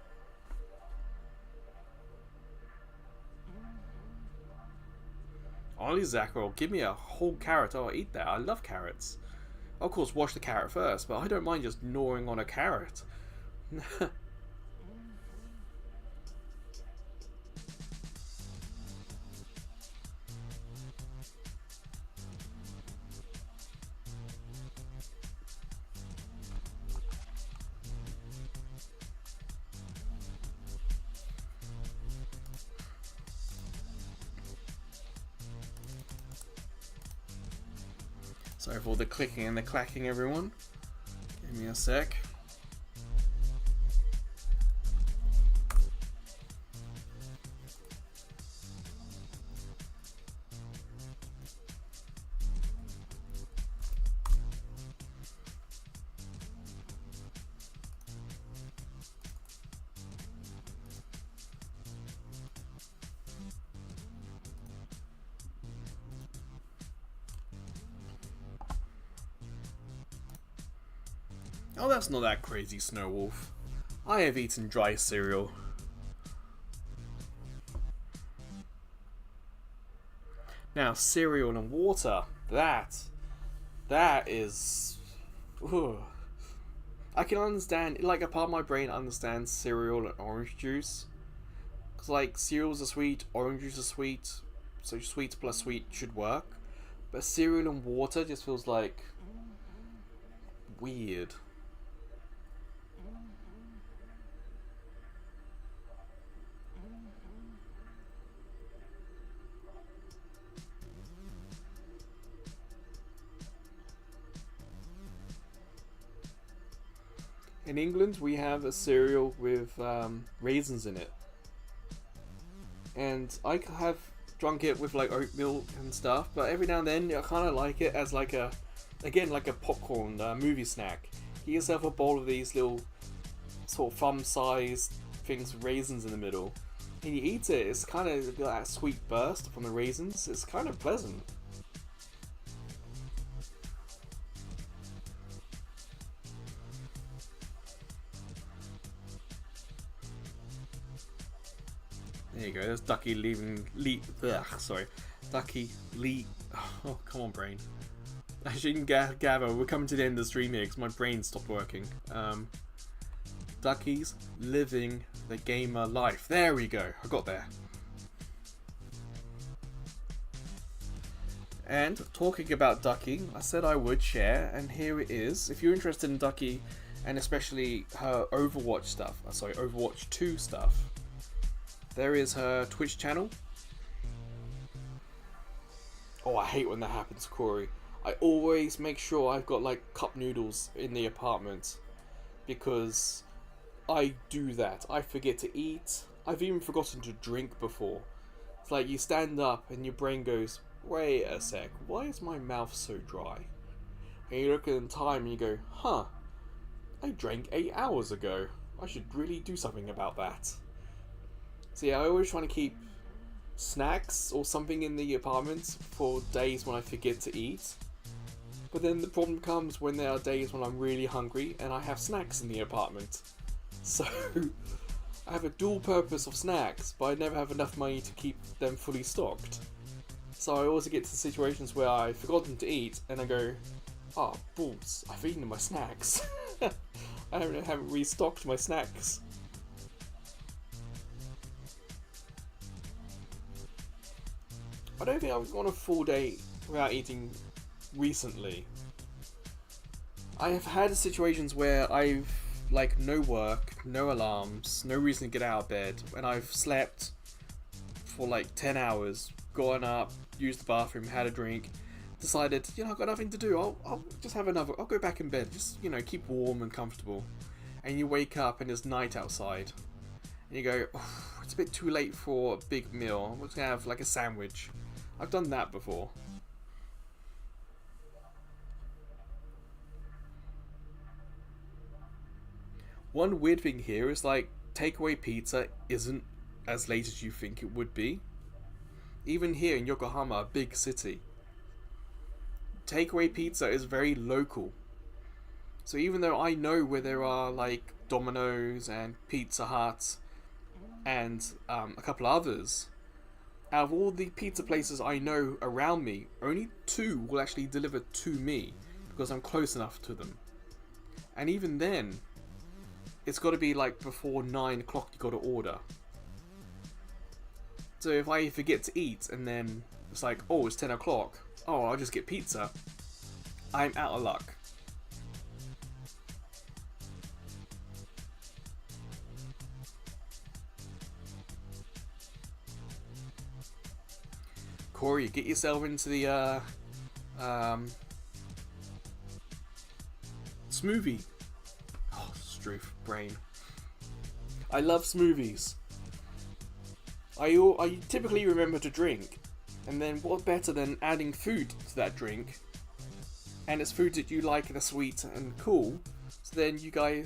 Honestly, Zacharol, give me a whole carrot. I'll eat that. I love carrots. Of course, wash the carrot first, but I don't mind just gnawing on a carrot. Sorry for all the clicking and the clacking, everyone. Give me a sec. Oh, that's not that crazy, Snow Wolf. I have eaten dry cereal. Now, cereal and water. That is... Ugh. I can understand, like, a part of my brain understands cereal and orange juice. Because, like, cereals are sweet, orange juice is sweet, so sweet plus sweet should work. But cereal and water just feels like... weird. In England, we have a cereal with raisins in it, and I have drunk it with like oatmeal and stuff. But every now and then, I kind of like it as like a, again, like a popcorn movie snack. Get yourself a bowl of these little sort of thumb-sized things with raisins in the middle, and you eat it. It's kind of that sweet burst from the raisins. It's kind of pleasant. There you go, there's Ducky leaving. Ducky leave. Oh, come on, brain. As you can gather, we're coming to the end of the stream here because my brain stopped working. Ducky's living the gamer life. There we go, I got there. And talking about Ducky, I said I would share, and here it is. If you're interested in Ducky, and especially her Overwatch stuff, Overwatch 2 stuff, there is her Twitch channel. Oh, I hate when that happens, Corey. I always make sure I've got like cup noodles in the apartment because I do that. I forget to eat. I've even forgotten to drink before. It's like you stand up and your brain goes, wait a sec, why is my mouth so dry? And you look at the time and you go, huh, I drank 8 hours ago. I should really do something about that. So yeah, I always try to keep snacks or something in the apartment for days when I forget to eat. But then the problem comes when there are days when I'm really hungry and I have snacks in the apartment. So I have a dual purpose of snacks, but I never have enough money to keep them fully stocked. So I always get to situations where I've forgotten to eat and I go, oh balls, I've eaten my snacks. I haven't restocked my snacks. I don't think I've gone a full day without eating recently. I have had situations where I've, like, no work, no alarms, no reason to get out of bed, and I've slept for like 10 hours, gotten up, used the bathroom, had a drink, decided, you know, I've got nothing to do, I'll just have another, I'll go back in bed, just, you know, keep warm and comfortable. And you wake up and there's night outside, and you go, oh, it's a bit too late for a big meal, I'm just gonna have like a sandwich. I've done that before. One weird thing here is like takeaway pizza isn't as late as you think it would be. Even here in Yokohama, a big city, takeaway pizza is very local. So even though I know where there are like Domino's and Pizza Hut and a couple others, out of all the pizza places I know around me, only 2 will actually deliver to me because I'm close enough to them. And even then, it's got to be like before 9 o'clock you got to order. So if I forget to eat and then it's like, oh, it's 10 o'clock, oh, I'll just get pizza, I'm out of luck. Corey, get yourself into the Smoothie. Oh, Struth brain. I love smoothies. I typically remember to drink, and then what better than adding food to that drink, and it's food that you like and are sweet and cool. So then you can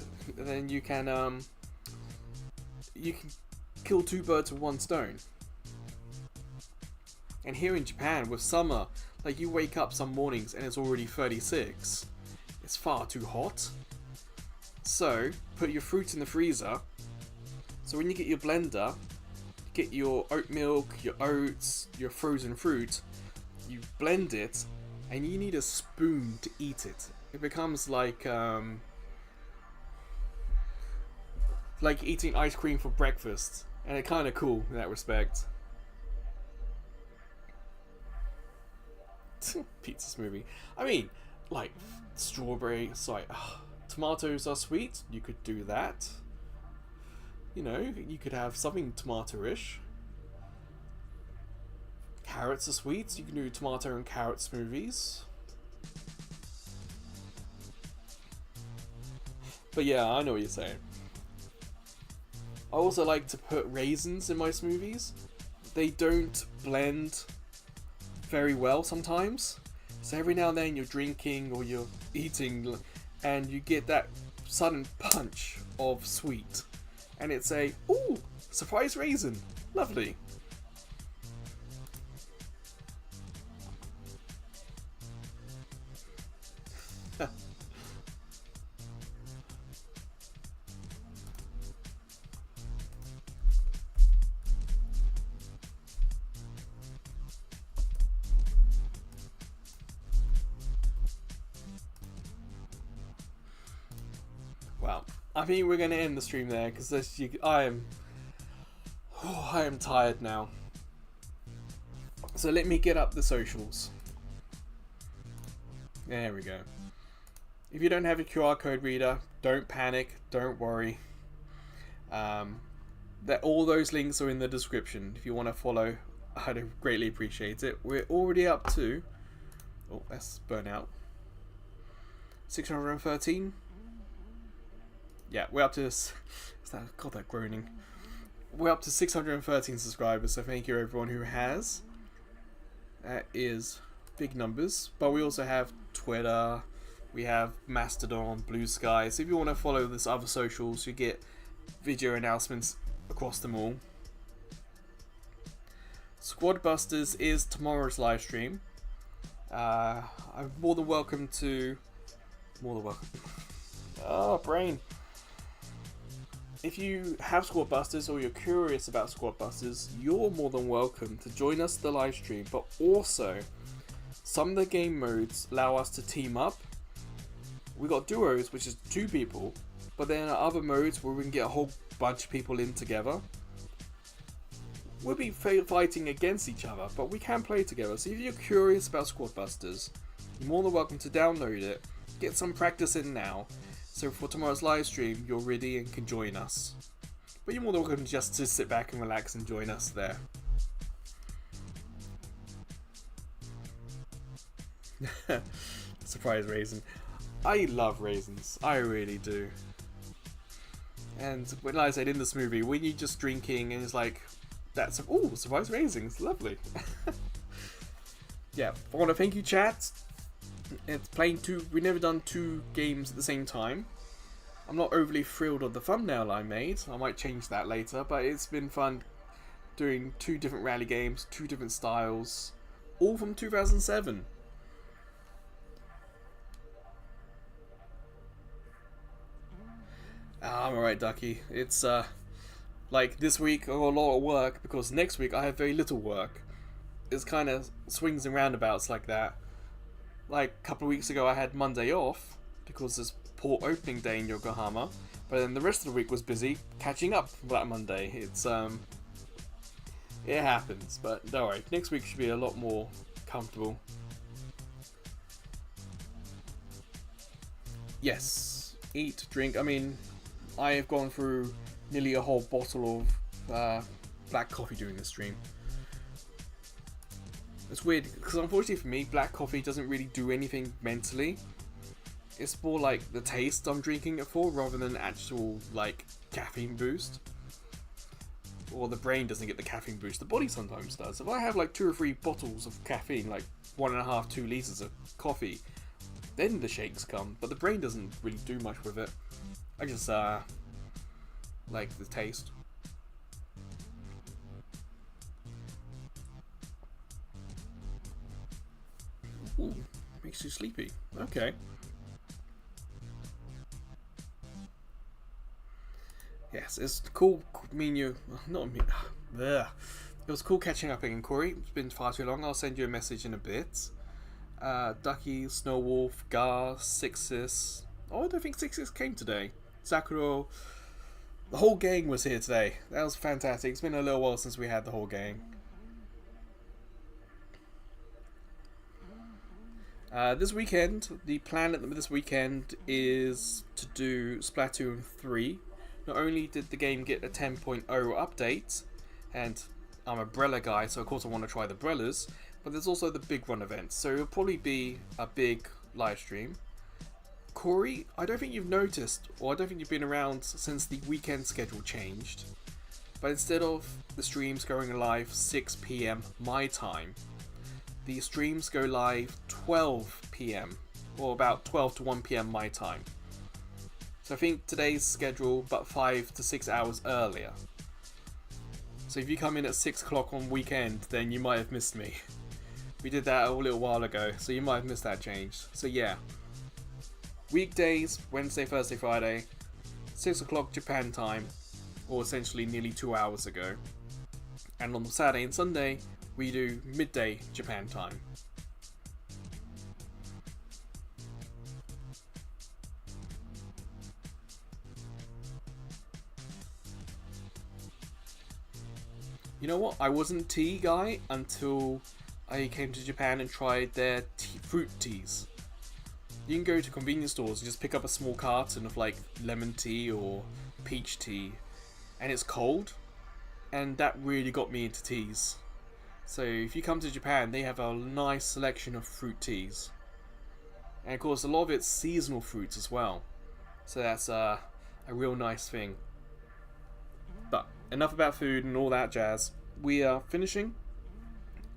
kill two birds with one stone. And here in Japan with summer, like you wake up some mornings and it's already 36. It's far too hot. So put your fruit in the freezer. So when you get your blender, get your oat milk, your oats, your frozen fruit, you blend it, and you need a spoon to eat it. It becomes like eating ice cream for breakfast, and it's kind of cool in that respect. Pizza smoothie. I mean, like tomatoes are sweet. You could do that. You know, you could have something tomato-ish. Carrots are sweet. You can do tomato and carrot smoothies. But yeah, I know what you're saying. I also like to put raisins in my smoothies. They don't blend very well sometimes. So every now and then you're drinking or you're eating and you get that sudden punch of sweet. And it's a, ooh, surprise raisin. Lovely. Well, I think we're going to end the stream there because I am tired now. So let me get up the socials. There we go. If you don't have a QR code reader, don't panic, don't worry. All those links are in the description. If you want to follow, I'd greatly appreciate it. We're already up to, oh, that's burnout. 613. Yeah, we're up to this. God, that groaning. We're up to 613 subscribers, so thank you everyone who has. That is big numbers. But we also have Twitter, we have Mastodon, Blue Sky. So if you want to follow this other socials, you get video announcements across them all. Squad Busters is tomorrow's live stream. I'm more than welcome. Oh, brain. If you have Squad Busters or you're curious about Squad Busters, you're more than welcome to join us the live stream. But also, some of the game modes allow us to team up. We got duos, which is 2 people, but then other modes where we can get a whole bunch of people in together. We'll be fighting against each other, but we can play together. So if you're curious about Squad Busters, you're more than welcome to download it. Get some practice in now. So for tomorrow's live stream, you're ready and can join us. But you're more than welcome just to sit back and relax and join us there. Surprise raisin. I love raisins. I really do. And when I said in this movie, when you're just drinking and it's like, that's, ooh, surprise raisins, lovely. Yeah, I want to thank you, chat. It's playing we've never done 2 games at the same time. I'm not overly thrilled with the thumbnail I made. I might change that later, but it's been fun doing 2 different rally games, 2 different styles, all from 2007. I'm alright, Ducky. It's like this week I got a lot of work because next week I have very little work. It's kind of swings and roundabouts like that. Like a couple of weeks ago I had Monday off because there's port opening day in Yokohama, but then the rest of the week was busy catching up for that Monday. It's it happens, but don't worry, next week should be a lot more comfortable. Yes, eat, drink. I mean, I have gone through nearly a whole bottle of black coffee during the stream. It's weird because unfortunately for me, black coffee doesn't really do anything mentally. It's more like the taste I'm drinking it for rather than actual like caffeine boost. Or the brain doesn't get the caffeine boost, the body sometimes does. If I have like 2 or 3 bottles of caffeine, like 1.5, 2 litres of coffee, then the shakes come, but the brain doesn't really do much with it. I just like the taste. Ooh, makes you sleepy. Okay. Yes, it's cool. Me and you, not me. Ugh. It was cool catching up again, Corey. It's been far too long. I'll send you a message in a bit. Ducky, Snowwolf, Gar, Sixes. Oh, I don't think Sixes came today. Sakuro. The whole gang was here today. That was fantastic. It's been a little while since we had the whole gang. This weekend, the plan this weekend is to do Splatoon 3. Not only did the game get a 10.0 update, and I'm a Brella guy, so of course I want to try the Brellas, but there's also the big run event, so it'll probably be a big live stream. Corey, I don't think you've noticed, or I don't think you've been around since the weekend schedule changed, but instead of the streams going live 6 PM my time, the streams go live 12 PM, or about 12 to 1 PM my time. So I think today's schedule about 5 to 6 hours earlier. So if you come in at 6 o'clock on weekend, then you might have missed me. We did that a little while ago, so you might have missed that change. So yeah, weekdays, Wednesday, Thursday, Friday, 6 o'clock Japan time, or essentially nearly 2 hours ago. And on Saturday and Sunday, we do midday Japan time. You know what? I wasn't tea guy until I came to Japan and tried their fruit teas. You can go to convenience stores and just pick up a small carton of like lemon tea or peach tea, and it's cold, and that really got me into teas. So if you come to Japan, they have a nice selection of fruit teas, and of course a lot of it's seasonal fruits as well. So that's a real nice thing. But enough about food and all that jazz. We are finishing.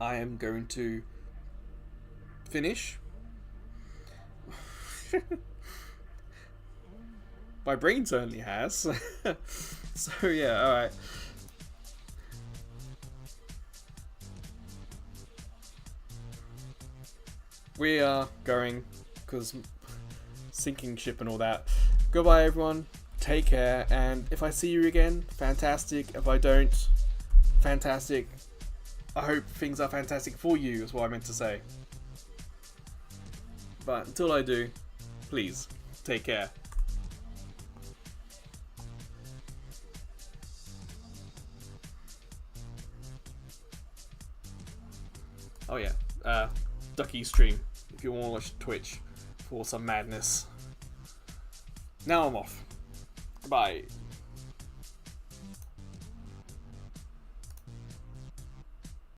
I am going to finish. My brain certainly has. So yeah, alright. We are going, because sinking ship and all that. Goodbye everyone. Take care, and if I see you again, fantastic. If I don't, fantastic. I hope things are fantastic for you, is what I meant to say. But until I do, please, take care. Oh yeah, Ducky stream, if you want to watch Twitch for some madness. Now I'm off. Bye.